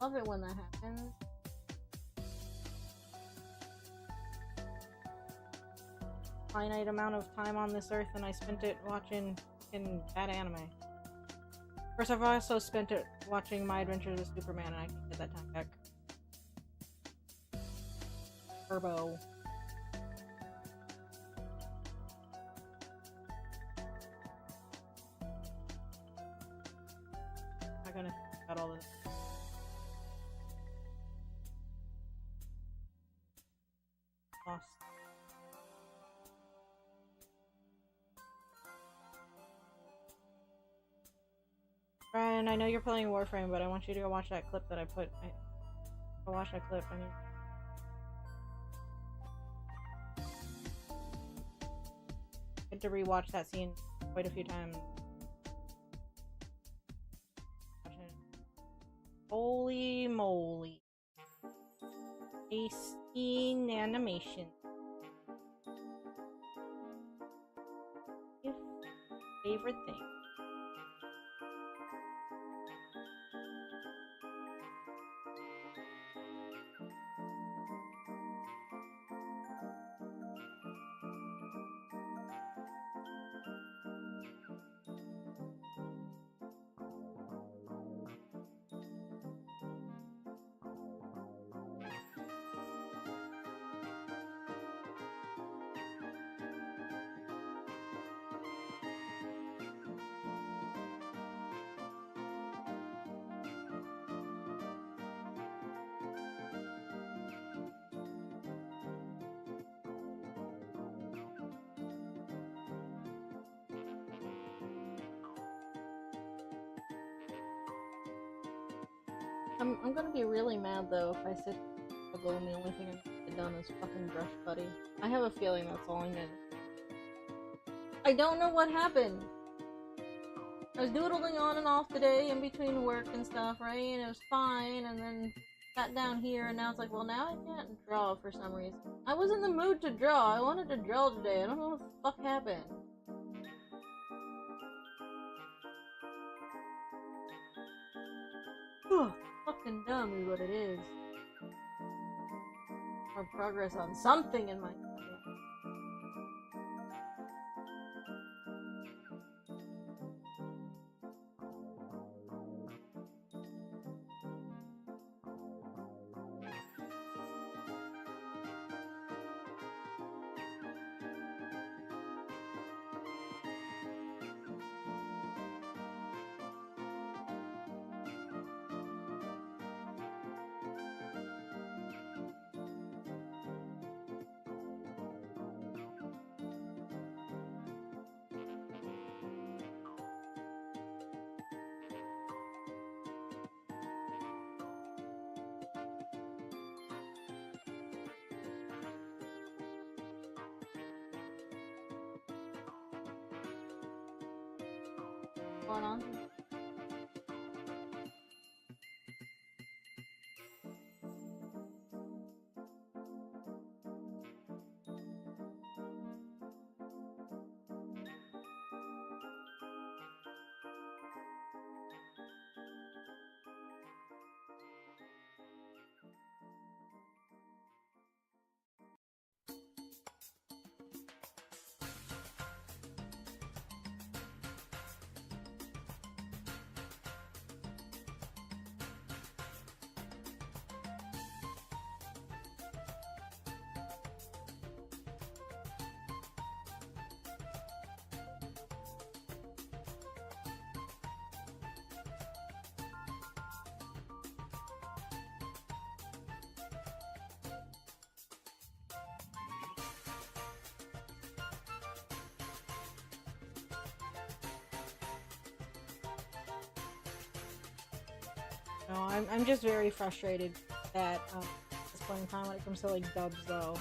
Love it when that happens. Finite amount of time on this earth, and I spent it watching fucking bad anime. Of course, I've also spent it watching My Adventures with Superman, and I can't get that time back. Turbo. I'm not gonna think about all this. Lost. Brian, I know you're playing Warframe, but I want you to go watch that clip that I put. Go watch that clip. I had to rewatch that scene quite a few times. Holy moly. A scene animation. Favorite thing. I'm gonna be really mad though if I sit and the only thing I've done is fucking brush putty. I have a feeling that's all I'm gonna. I don't know what happened. I was doodling on and off today in between work and stuff, right? And it was fine, and then sat down here, and now it's like, well, now I can't draw for some reason. I was in the mood to draw. I wanted to draw today. I don't know what the fuck happened. Fucking dumb is what it is. More progress on something in my... What's going on? No, I'm just very frustrated at this point in time when it comes to like dubs though.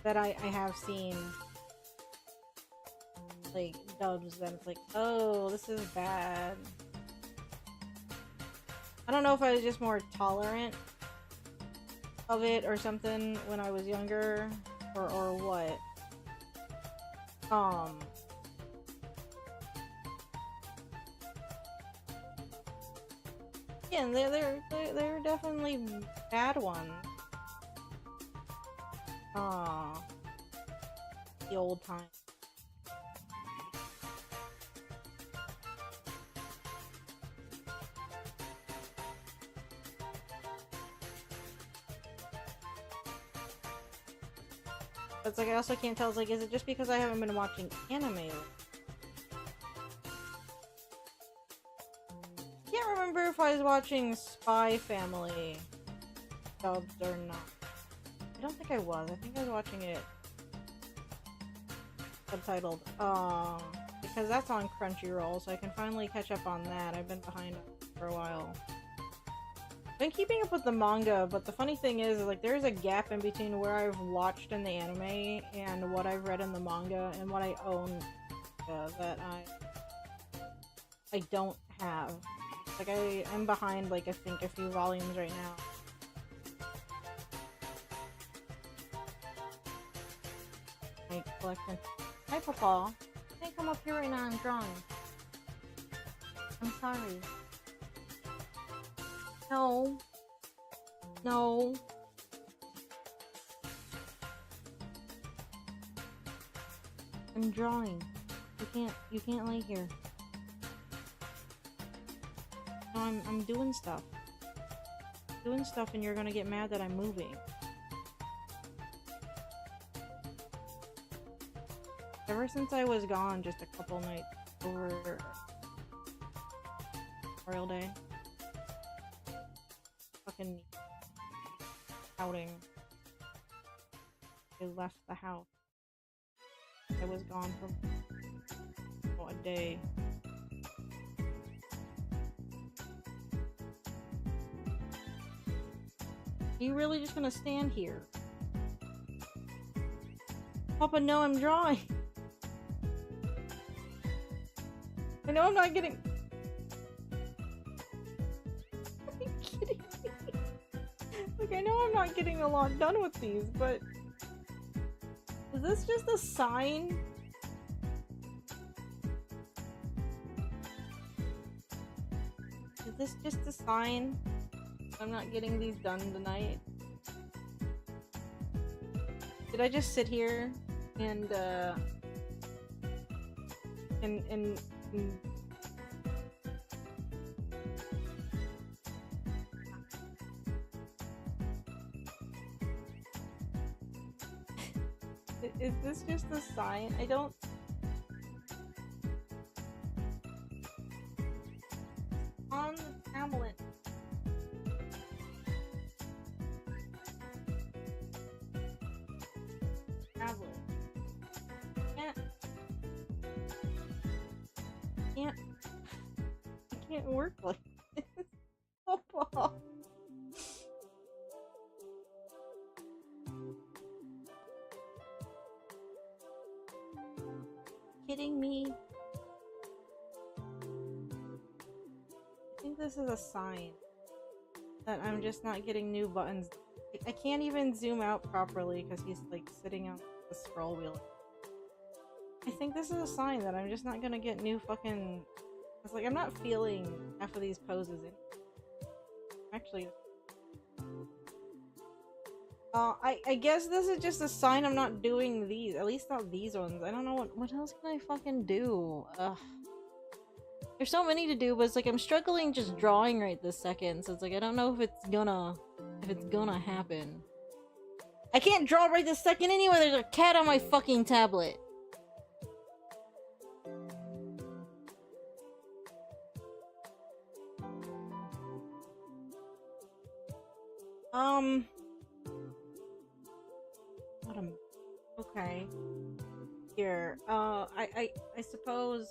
That I have seen like dubs that it's like, oh, this is bad. I don't know if I was just more tolerant of it or something when I was younger or what. Yeah, they're definitely bad ones. The old time. But it's like I also can't tell. It's like, is it just because I haven't been watching anime? Can't remember if I was watching Spy Family dubbed or not. I don't think I was. I think I was watching it subtitled. Because that's on Crunchyroll, so I can finally catch up on that. I've been behind for a while. I've been keeping up with the manga, but the funny thing is, like, there's a gap in between where I've watched in the anime and what I've read in the manga and what I own that I don't have. Like, I'm behind, like, I think a few volumes right now. My collection. Hi, Papa. I can't come up here right now, I'm drawing. I'm sorry. No. No. I'm drawing. You can't lay here. No, I'm doing stuff. Doing stuff and you're gonna get mad that I'm moving. Ever since I was gone just a couple nights over Memorial Day. Fucking outing. I left the house. I was gone for a day. Are you really just gonna stand here? Papa, no, I'm drawing. I know I'm not getting... Are you kidding me? Like, I know I'm not getting a lot done with these, but... Is this just a sign? Is this just a sign I'm not getting these done tonight? Did I just sit here and is this just a sign? I don't... On the tablet. Tablet. I can't work like this. Papa. Kidding me? I think this is a sign that I'm just not getting new buttons. I can't even zoom out properly because he's like sitting on the scroll wheel. I think this is a sign that I'm just not gonna get new fucking... It's like I'm not feeling half of these poses in. Actually... I guess this is just a sign I'm not doing these. At least not these ones. I don't know what else can I fucking do? Ugh. There's so many to do, but it's like I'm struggling just drawing right this second. So it's like I don't know if it's gonna happen. I can't draw right this second anyway. There's a cat on my fucking tablet. Okay. Here. I suppose...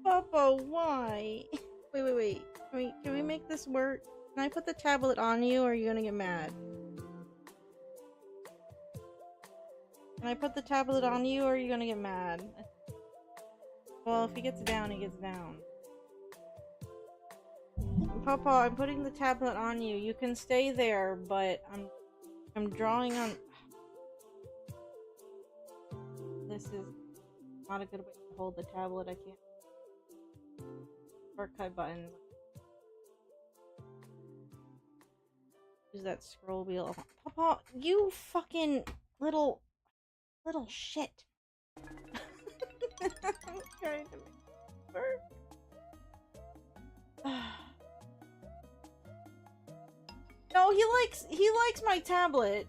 Papa, why? Wait. Can we make this work? Can I put the tablet on you, or are you gonna get mad? Can I put the tablet on you, or are you gonna get mad? Well, if he gets down, he gets down. Papa, I'm putting the tablet on you. You can stay there, but I'm drawing on... This is not a good way to hold the tablet. I can't... Shortcut buttons. Use that scroll wheel. Papa, you fucking little shit. I'm trying to make it work. No, he likes my tablet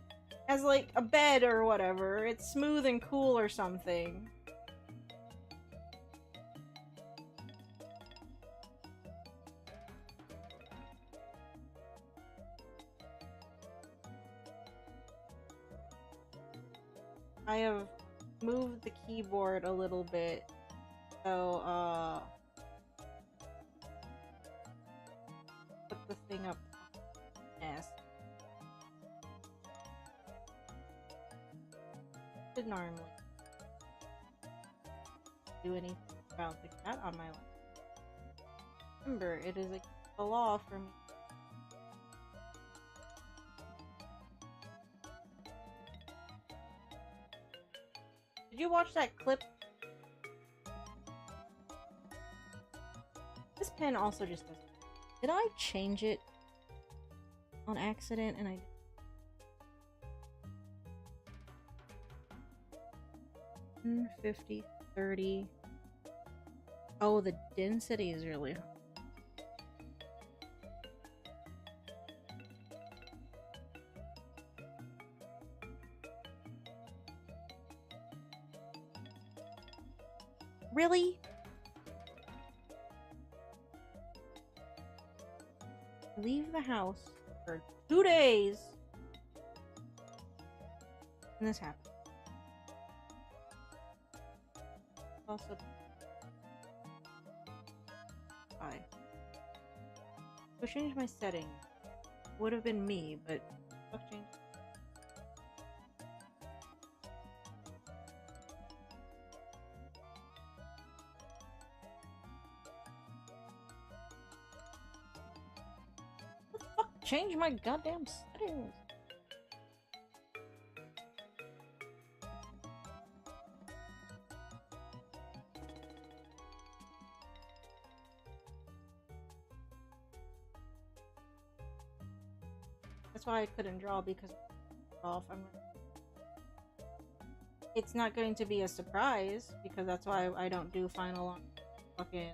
as like a bed or whatever. It's smooth and cool or something. I have moved the keyboard a little bit, so put the thing up. Yes. Did normally do anything about the cat on my lap. Remember, it is a law for me. Did you watch that clip? This pen also just doesn't... Did I change it on accident and I... 50, 30. Oh, the density is really high. Really? Leave the house for 2 days. And this happened. Also, I changed my setting. Would have been me, but fuck change. Change my goddamn settings. That's why I couldn't draw, because it's not going to be a surprise, because that's why I don't do final on fucking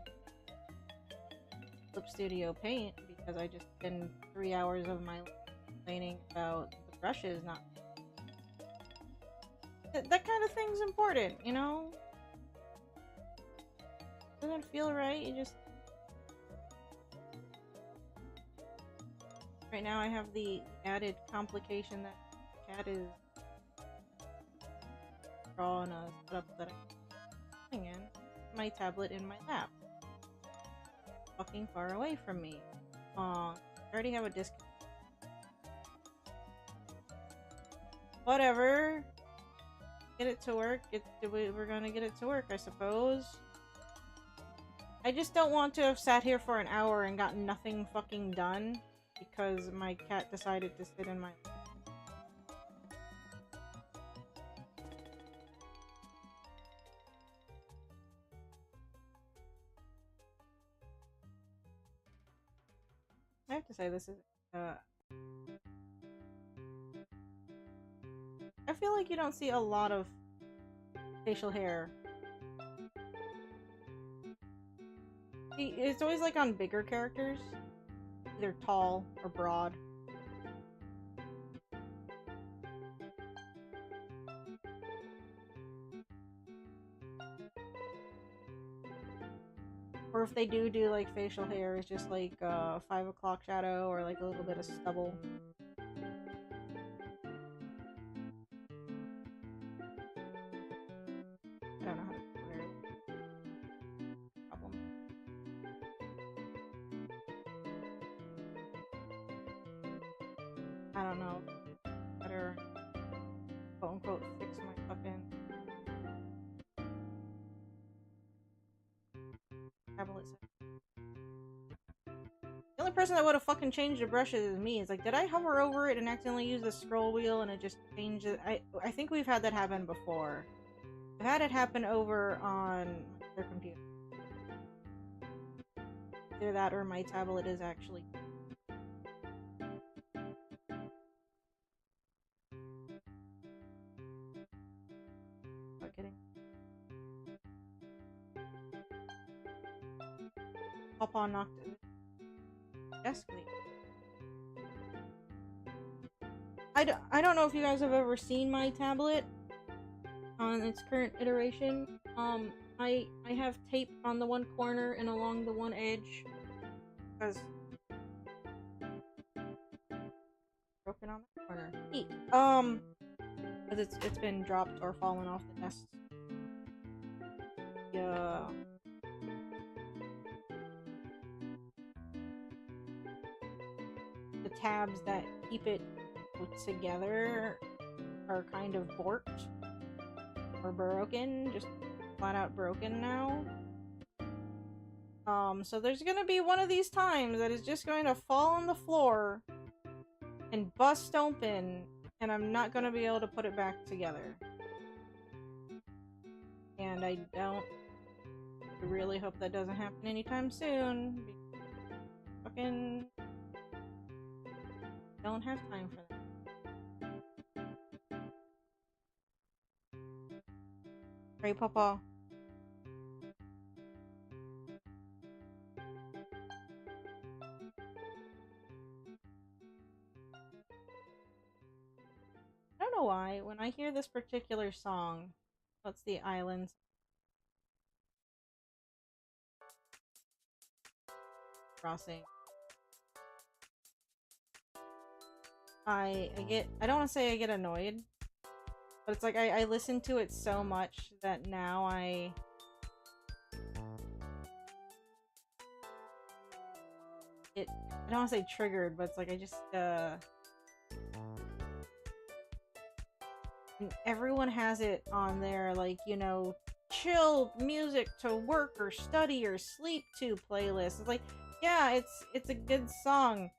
Clip Studio Paint, because I just spend 3 hours of my life complaining about the brushes not. That kind of thing's important, you know? Doesn't feel right, you just. Right now I have the added complication that cat is drawing a setup that I'm in my tablet in my lap. Fucking far away from me. I already have a disconnect. Whatever. Get it to work. We're gonna get it to work, I suppose. I just don't want to have sat here for an hour and gotten nothing fucking done because my cat decided to sit in my lap. I have to say, this is I feel like you don't see a lot of facial hair. See, it's always like on bigger characters, either tall or broad. Or if they do like facial hair, it's just like 5 o'clock shadow or like a little bit of stubble. I don't know how to put it. Problem. I don't know. Better quote unquote fix my fucking tablet. The only person that would have fucking changed the brushes is me. It's like, did I hover over it and accidentally use the scroll wheel and it just changed it? I think we've had that happen before. I've had it happen over on their computer. Either that or my tablet is actually. Not kidding. Papa knocked it. Desk leak. I don't know if you guys have ever seen my tablet on its current iteration. I have tape on the one corner and along the one edge because broken on the corner. Neat. Because it's been dropped or fallen off the desk. Yeah. The tabs that keep it put together are kind of borked or broken, just flat out broken now. So there's gonna be one of these times that is just going to fall on the floor and bust open, and I'm not gonna be able to put it back together. And I really hope that doesn't happen anytime soon. Fucking don't have time for that. Right, Papa? I don't know why. When I hear this particular song, what's the islands crossing? I don't want to say I get annoyed, but it's like I listen to it so much that now I don't want to say triggered, but it's like I just and everyone has it on their, like, you know, chill music to work or study or sleep to playlist. It's like, yeah, it's a good song.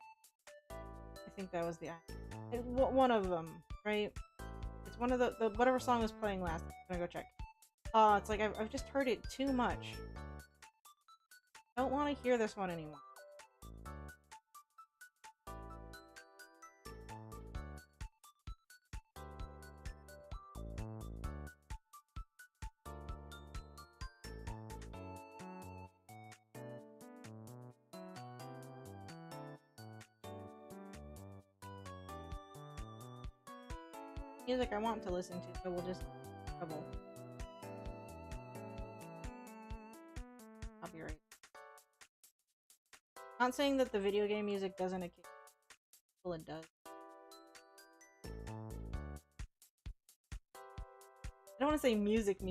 I think that was one of them, right? It's one of the whatever song was playing last. I'm gonna go check. It's like I've just heard it too much. Don't want to hear this one anymore. Music I want to listen to, so we'll just trouble. Copyright. Not saying that the video game music doesn't occasionally. Well, it does. I don't want to say music.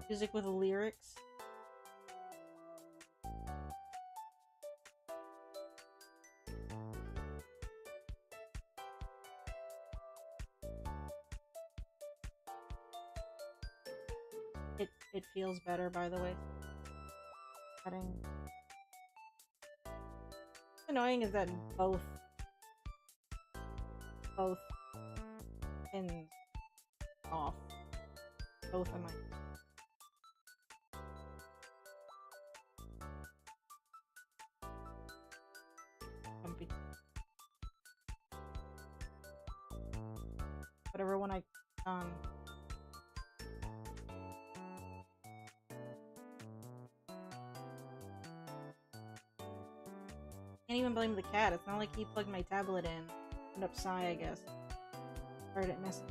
Music with lyrics. It feels better, by the way. What's annoying is that both pins off. Both of my comfy. Whatever one I can't even blame the cat. It's not like he plugged my tablet in. End up sigh, I guess. Heard it missing.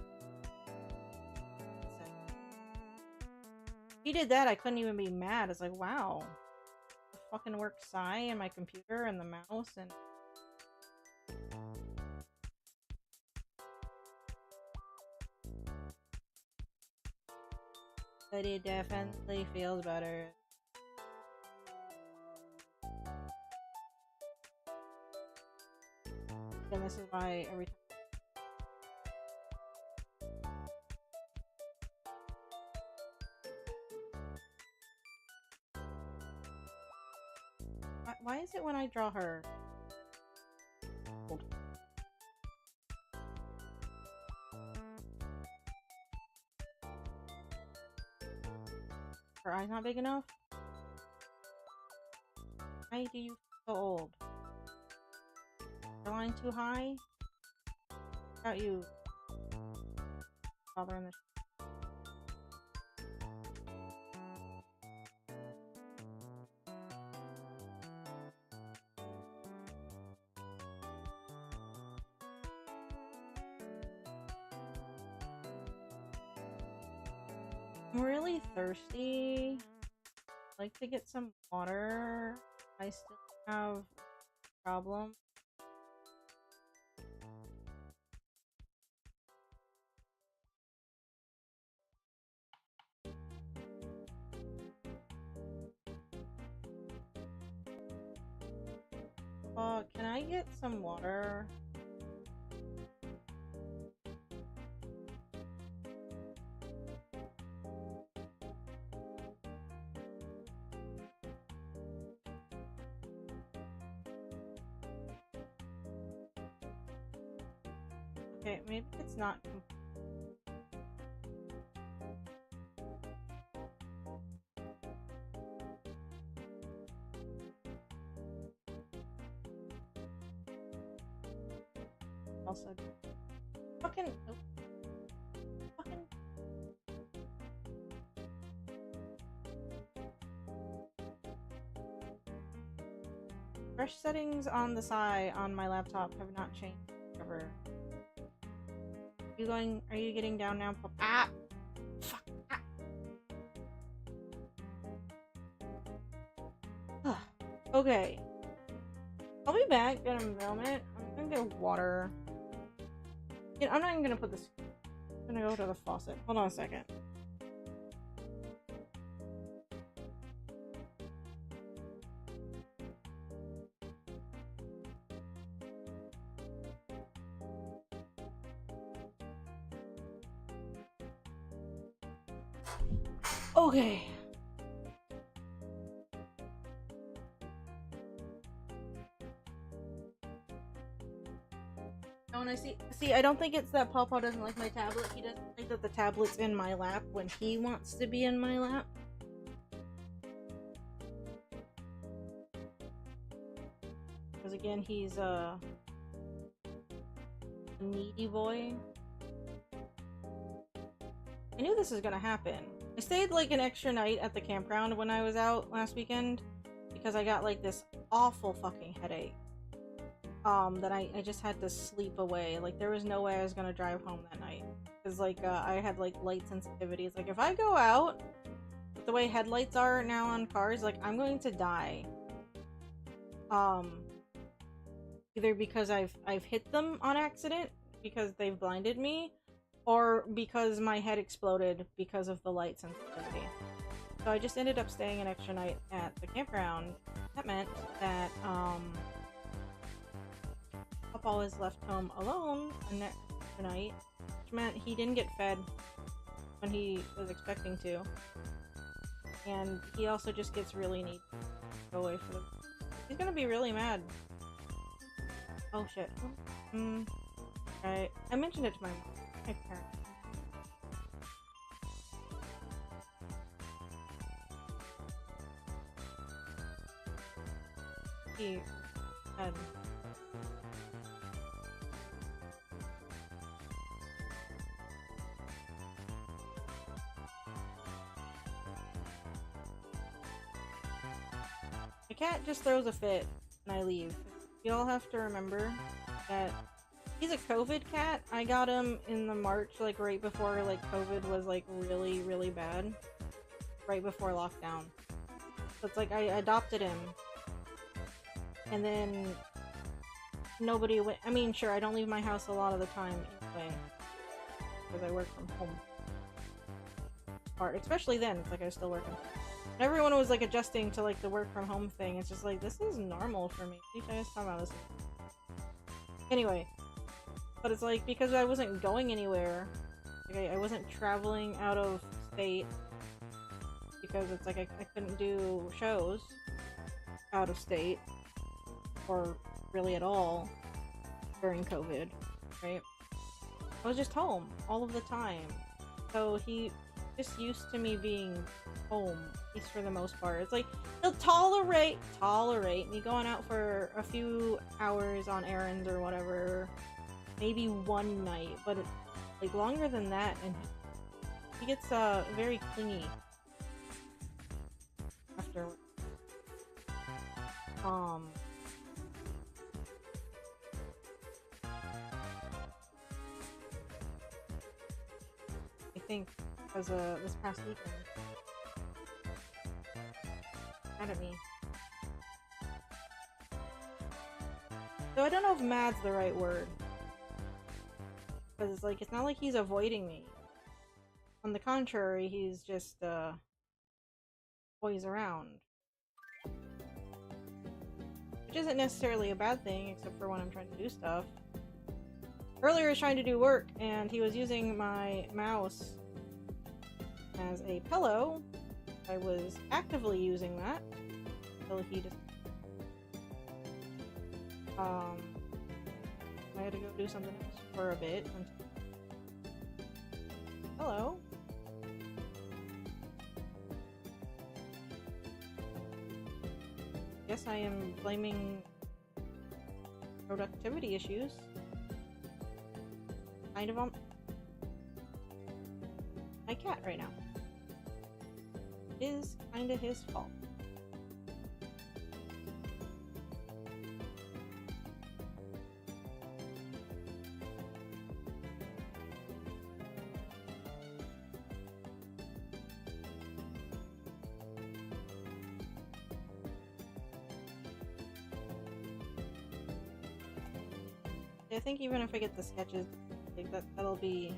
If he did that, I couldn't even be mad. It's like, wow. The fucking work Psy and my computer and the mouse and but it definitely feels better. And this is why every time why is it when I draw her? Her eye's not big enough? Why do you feel so old? Your line too high? Got you bothering the I'm really thirsty. I'd like to get some water. I still have a problem. Can I get some water? Okay, maybe it's not. Also, fucking. Oh. Fresh settings on the side on my laptop have not changed ever. Are you getting down now? Ah! Fuck! Ah. Okay. I'll be back in a moment. I'm gonna get water. You know, I'm not even gonna put this. I'm gonna go to the faucet. Hold on a second. Okay. Oh, and I see, I don't think it's that Pawpaw doesn't like my tablet. He doesn't like that the tablet's in my lap when he wants to be in my lap. Because again, he's a needy boy. I knew this was gonna happen. I stayed like an extra night at the campground when I was out last weekend because I got like this awful fucking headache. That I just had to sleep away. Like there was no way I was gonna drive home that night. Because like I had like light sensitivities. Like if I go out with the way headlights are now on cars, like I'm going to die. Either because I've hit them on accident because they've blinded me, or because my head exploded because of the light sensitivity. So I just ended up staying an extra night at the campground. That meant that Papa was left home alone the next night, which meant he didn't get fed when he was expecting to. And he also just gets really needy to go away for the... He's gonna be really mad. Oh shit. I mentioned it to my parents. He had... The cat just throws a fit and I leave. You all have to remember that he's a COVID cat. I got him in the March, like right before like COVID was like really, really bad. Right before lockdown. So it's like I adopted him. And then nobody went. I mean, sure, I don't leave my house a lot of the time anyway. Because I work from home. Part, especially then, it's like I was still working. Everyone was like adjusting to like the work from home thing. It's just like, this is normal for me. What are you guys talking about this? Anyway, but it's like because I wasn't going anywhere, like I wasn't traveling out of state because it's like I couldn't do shows out of state or really at all during COVID, right? I was just home all of the time, so he just used to me being home, at least for the most part. It's like he'll tolerate me going out for a few hours on errands or whatever, maybe one night, but it's like longer than that, and he gets very clingy after. I think because this past weekend mad at me. So I don't know if mad's the right word. Because it's like, it's not like he's avoiding me. On the contrary, he's just, toys around. Which isn't necessarily a bad thing, except for when I'm trying to do stuff. Earlier I was trying to do work, and he was using my mouse as a pillow. I was actively using that until he just I had to go do something else for a bit. Hello. Guess I am blaming productivity issues. Kind of on my cat right now. It is kinda his fault. I think even if I get the sketches, like that'll be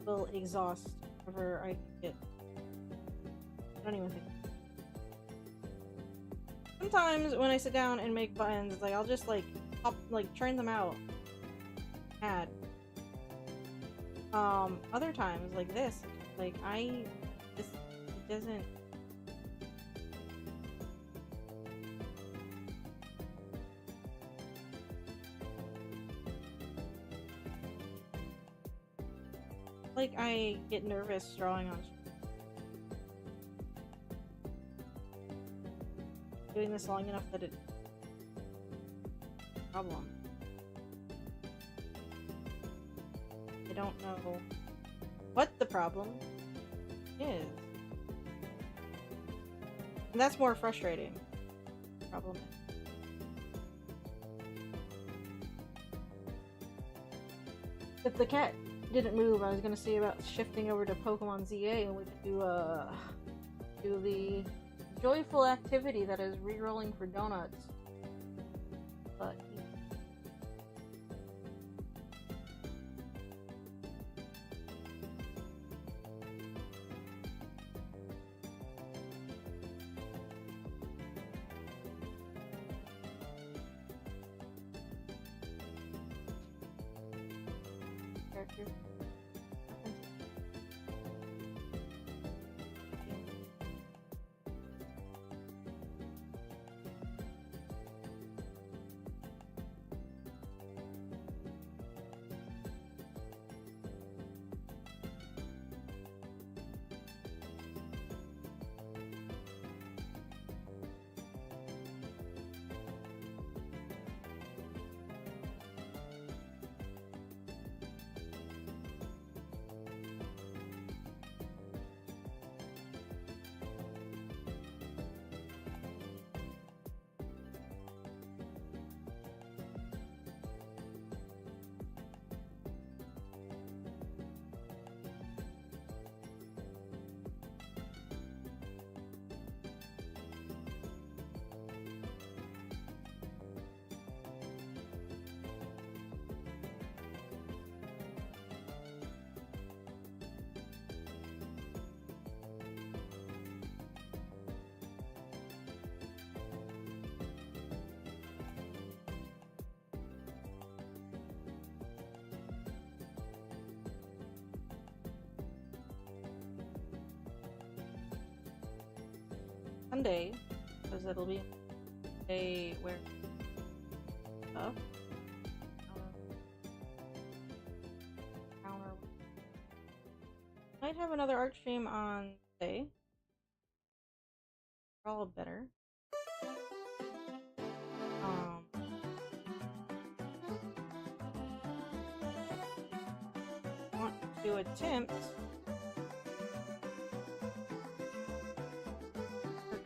will exhaust whatever I can get. I don't even think. Sometimes when I sit down and make buttons, it's like I'll just like churn them out. Add. Other times like this, like it doesn't. Like I get nervous drawing on doing this long enough that it's a problem. I don't know what the problem is. And that's more frustrating. Problem is. If the cat didn't move, I was gonna see about shifting over to Pokemon ZA and we could do the joyful activity that is re-rolling for donuts. But character. Sunday, because it'll be a day where stuff. Counter. Might have another art stream on Sunday. All better. Want to attempt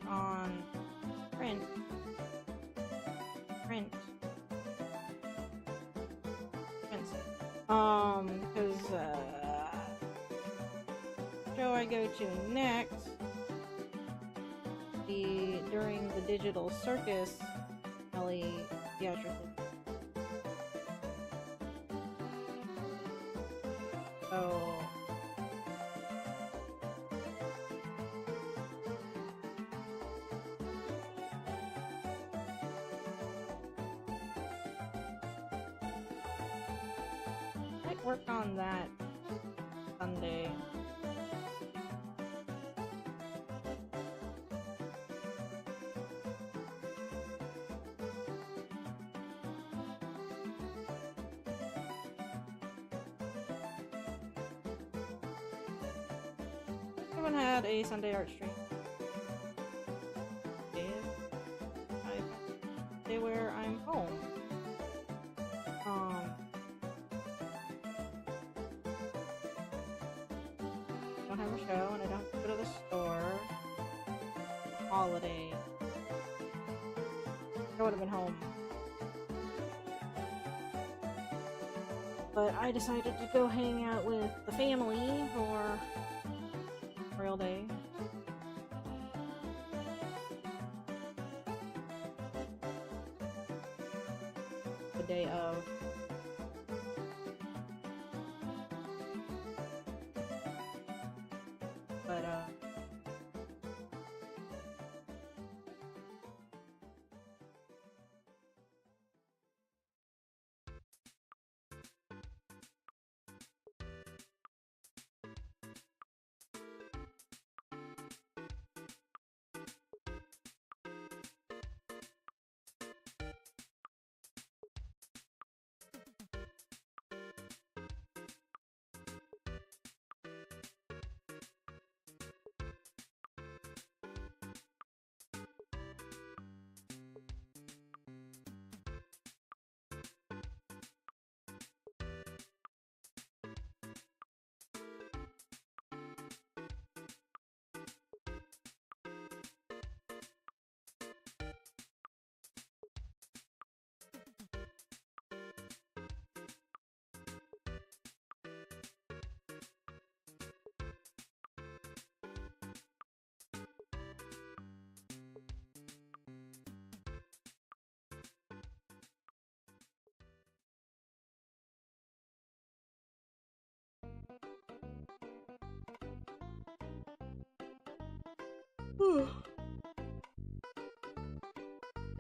on print because show I go to next during the digital circus Ellie theatrically. So might work on that Sunday. Haven't had a Sunday art stream. Day where I'm home. Don't have a show and I don't have to go to the store. Holiday. I would have been home. But I decided to go hang out with the family for Memorial Day. The day of.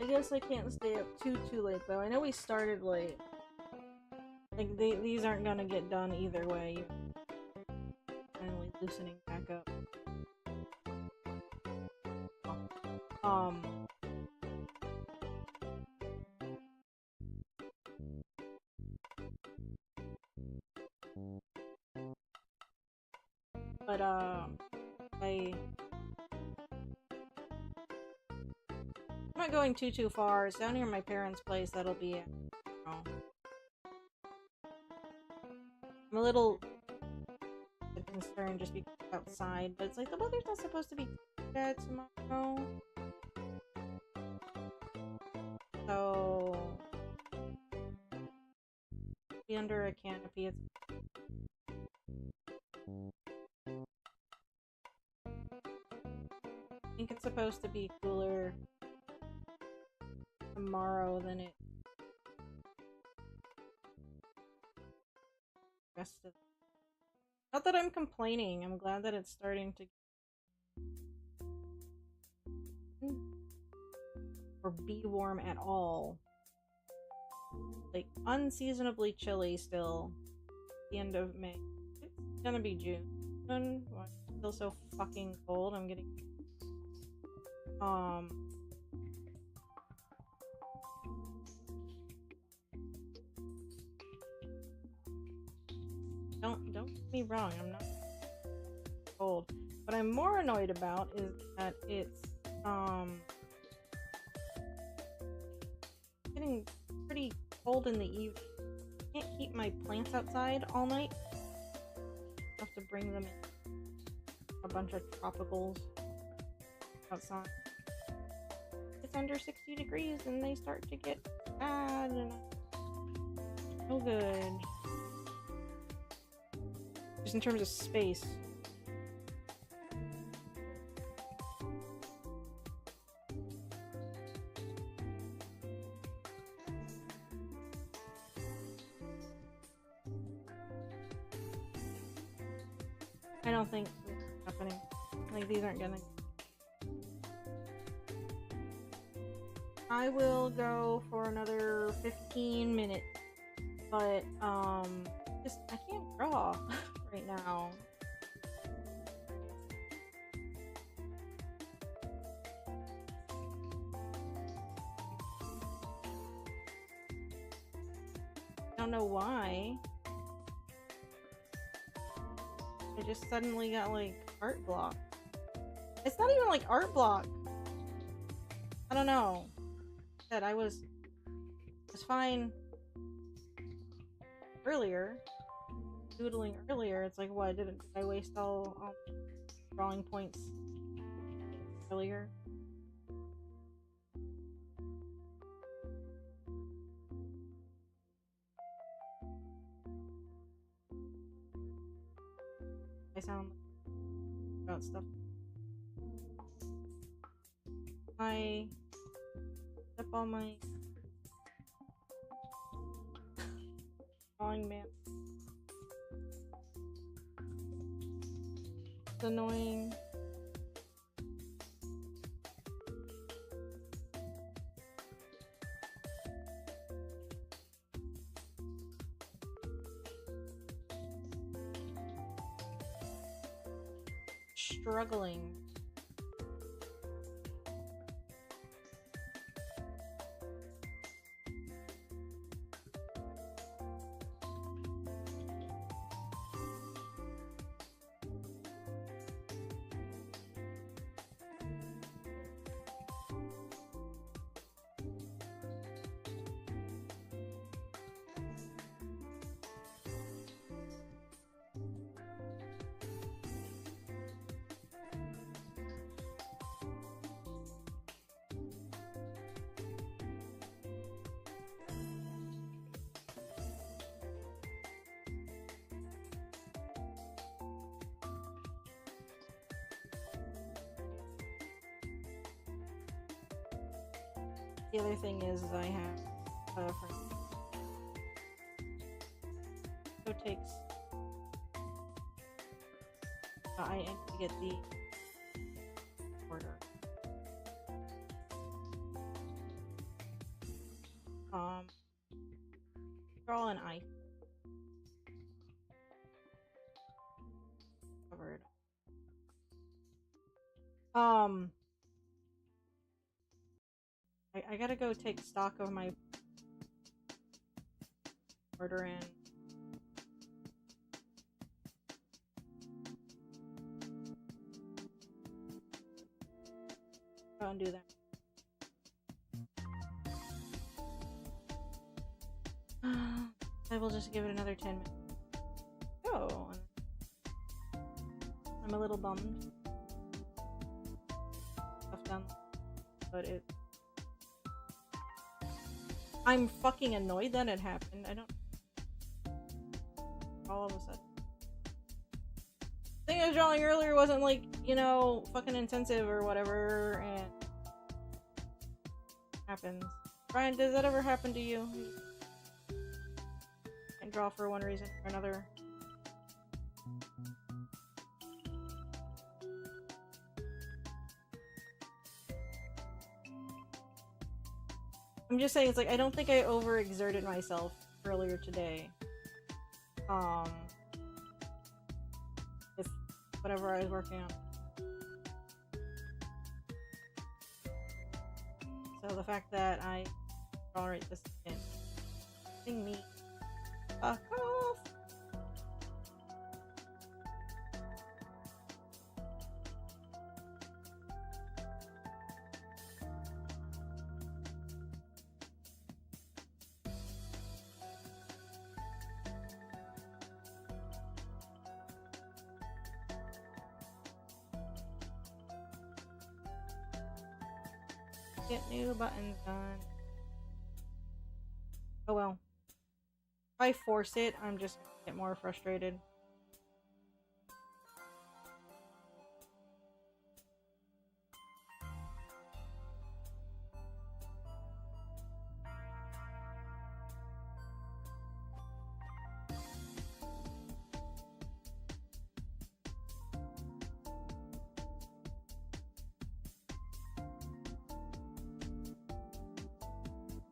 I guess I can't stay up too late though. I know we started late. Like these aren't gonna get done either way. Finally loosening back up. But I'm not going too far. It's down near my parents' place. That'll be it. I'm a little concerned just because it's outside, but it's like the weather's not supposed to be bad tomorrow. So be under a canopy. I think it's supposed to be cooler tomorrow than it rest of. Not that I'm complaining. I'm glad that it's starting to or be warm at all. Like unseasonably chilly still. The end of May. It's gonna be June. Why is it still so fucking cold? I'm getting Don't get me wrong, I'm not cold. What I'm more annoyed about is that it's getting pretty cold in the evening. I can't keep my plants outside all night. I have to bring them in a bunch of tropicals outside. It's under 60 degrees and they start to get bad and no good. Just in terms of space. I don't think it's happening. Like, these aren't gonna... I will go for another 15 minutes. But, just, I can't draw right now. I don't know why. I just suddenly got, like, art block. It's not even, like, art block. I don't know. That I was fine earlier. Doodling earlier. It's like, what? Did I waste all drawing points earlier? I sound about stuff. I up all my drawing man. It's annoying. Struggling. The other thing is I have a friend. So it takes. I need to get the order. an eye covered. I gotta go take stock of my order in. Go and do that. I will just give it another 10 minutes. Oh, I'm a little bummed. Stuff done, but I'm fucking annoyed that it happened. I don't. All of a sudden. The thing I was drawing earlier wasn't like, you know, fucking intensive or whatever, and it happens. Brian, does that ever happen to you? Can't draw for one reason or another. I'm just saying, it's like, I don't think I overexerted myself earlier today. With whatever I was working on. So the fact that I tolerate this again, thing me fuck off. Get new buttons done. Oh well. If I force it, I'm just gonna get more frustrated.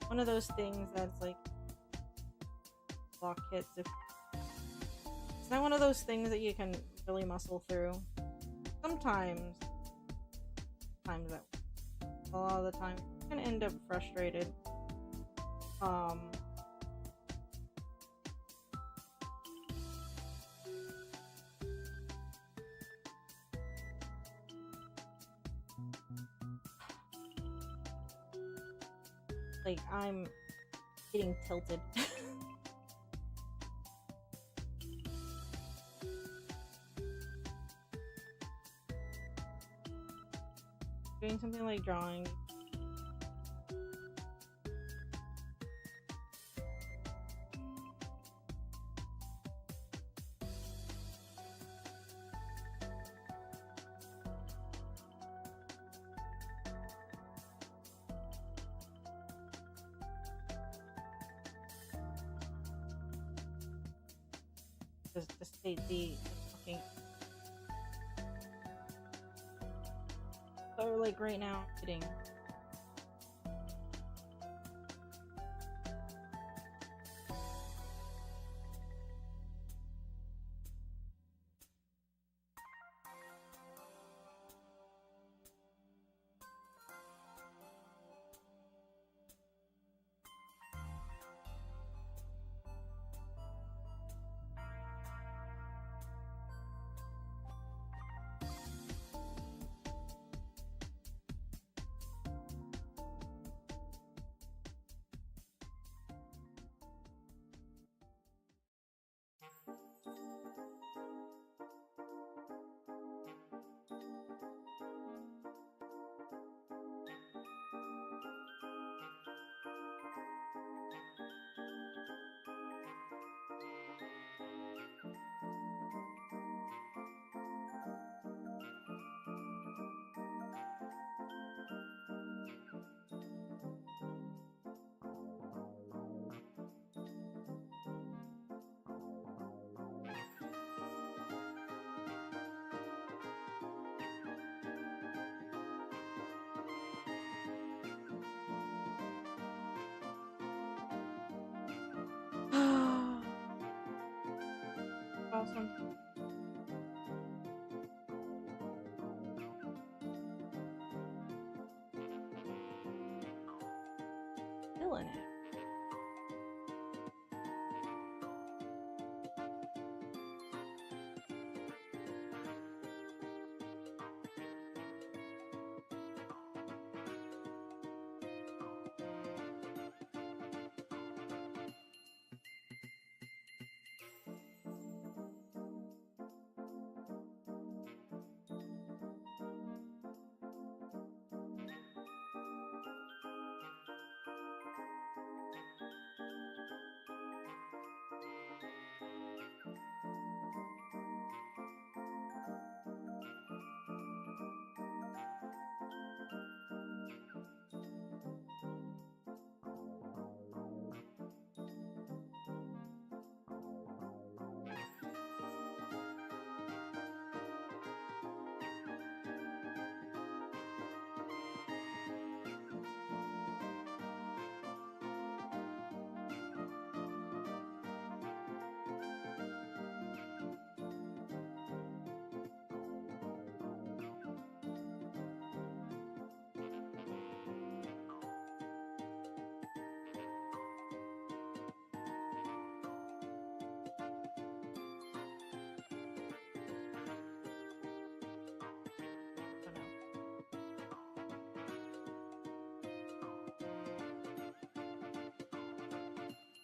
One of those things that's like block hits. It's not one of those things that you can really muscle through. Sometimes that a lot of the time you can end up frustrated. Like, I'm getting tilted. Doing something like drawing. To state the fucking. So like right now, I'm sitting. about something? Feeling it.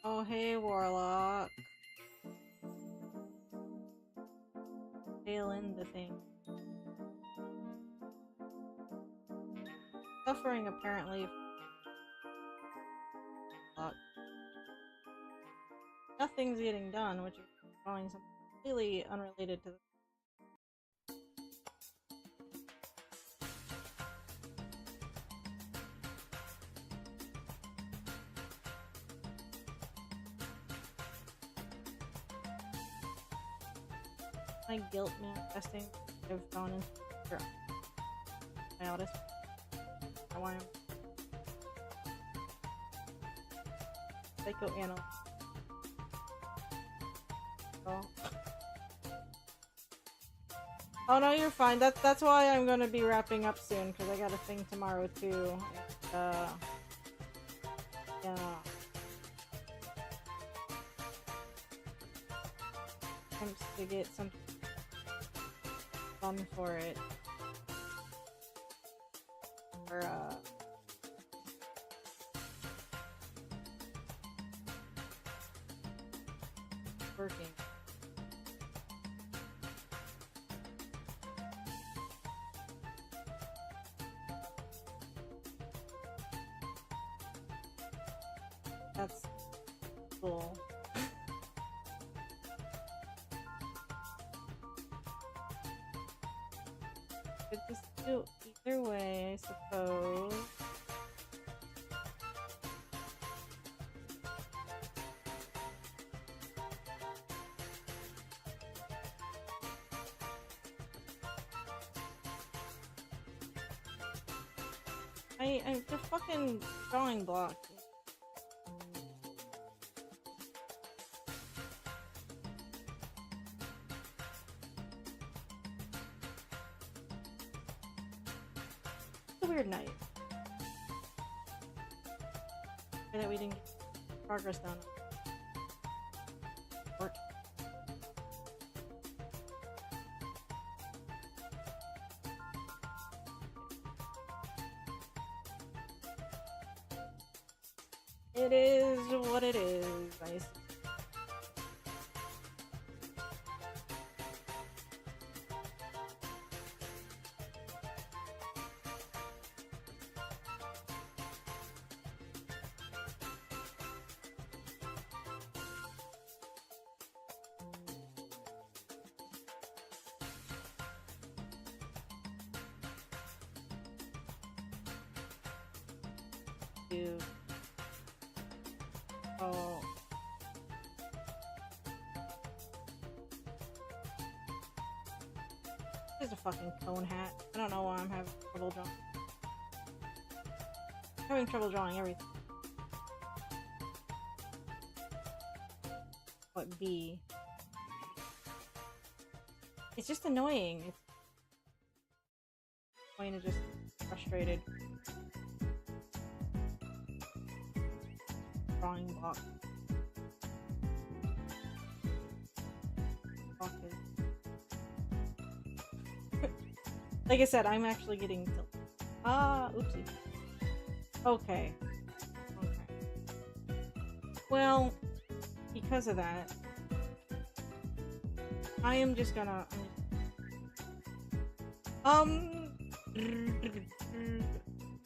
Oh, hey, Warlock. Failing the thing. Suffering apparently. Nothing's getting done, which is drawing something completely unrelated to the. My guilt manifesting. I've gone into my oldest. I want to psychoanalyze. Oh no, you're fine. That's why I'm gonna be wrapping up soon, because I got a thing tomorrow too. And, yeah. Attempts to get something fun for it. Or working. That's cool. Could just do either way, I suppose. I'm the fucking drawing block. It's a weird night. That we didn't get progress done. Work. It is what it is. I do. Oh. This is a fucking cone hat. I don't know why I'm having trouble drawing. I'm having trouble drawing everything. What B? It's just annoying. It's annoying to just frustrated. Drawing block. Like I said, I'm actually getting tilted. Oopsie. Okay. Well, because of that, I am just gonna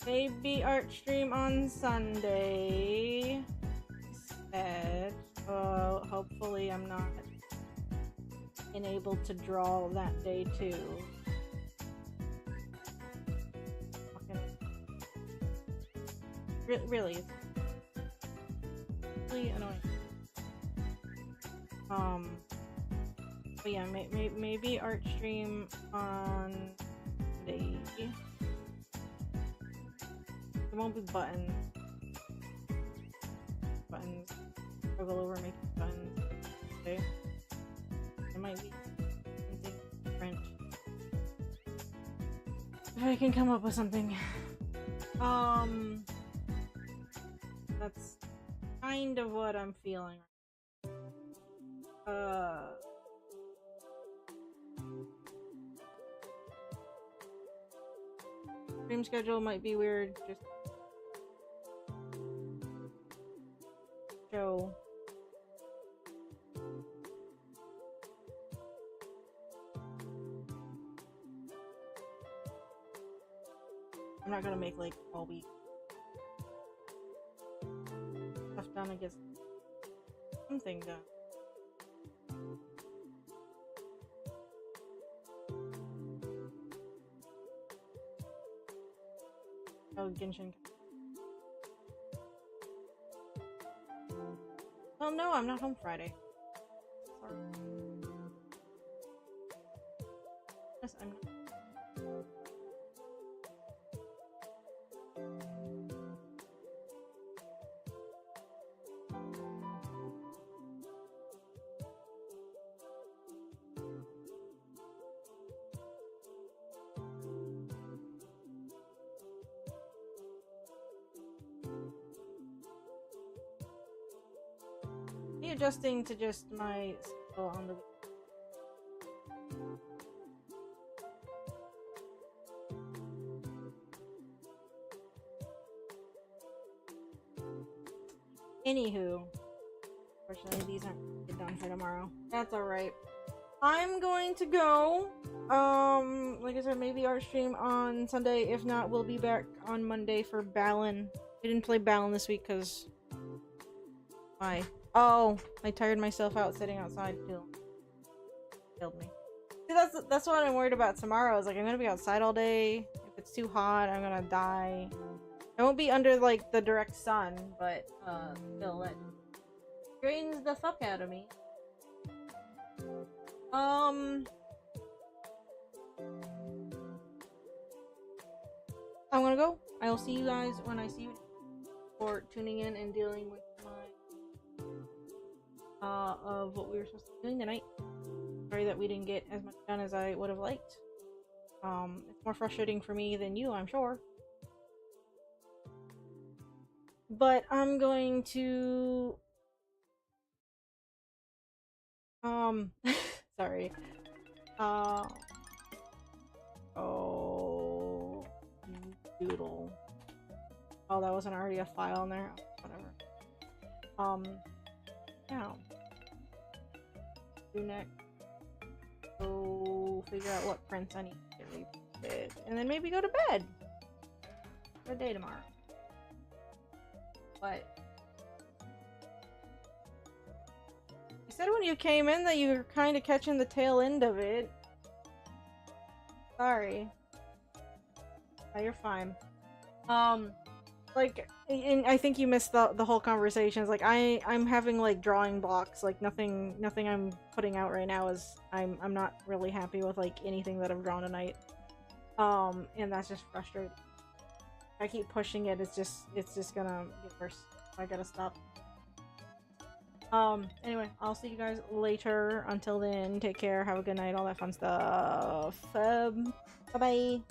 maybe art stream on Sunday instead. Hopefully I'm not unable to draw that day too. Really, it's really annoying. But yeah, maybe art stream on Sunday. There won't be buttons. Struggle over making buttons. Okay. There might be something different. If I can come up with something. That's kind of what I'm feeling. Stream schedule might be weird, just show. I'm not gonna make like all week stuff done. I guess something done. Oh, Genshin. Well, no, I'm not home Friday. Sorry. Yes, I'm not. Adjusting to just my skill on the anywho, unfortunately these aren't done for tomorrow. That's alright. I'm going to go. Like I said, maybe art stream on Sunday. If not, we'll be back on Monday for Balan. I didn't play Balan this week because why? Oh, I tired myself out sitting outside too. Killed me. See, that's what I'm worried about tomorrow. Is like I'm gonna be outside all day. If it's too hot, I'm gonna die. I won't be under like the direct sun, but still it drains the fuck out of me. I'm gonna go. I'll see you guys when I see you for tuning in and dealing with my of what we were supposed to be doing tonight. Sorry that we didn't get as much done as I would have liked. It's more frustrating for me than you, I'm sure. But I'm going to sorry. Oh, doodle. Oh, that wasn't already a file in there. Whatever. Now, do next. Go figure out what prints I need to get reprinted, and then maybe go to bed for a day tomorrow. But you said when you came in that you were kind of catching the tail end of it. Sorry. No, you're fine. Like, and I think you missed the whole conversation. It's like I'm having like drawing blocks. Like nothing I'm putting out right now is I'm not really happy with like anything that I've drawn tonight. And that's just frustrating. If I keep pushing it, it's just gonna get worse. I gotta stop. Anyway, I'll see you guys later. Until then, take care, have a good night, all that fun stuff. Bye-bye.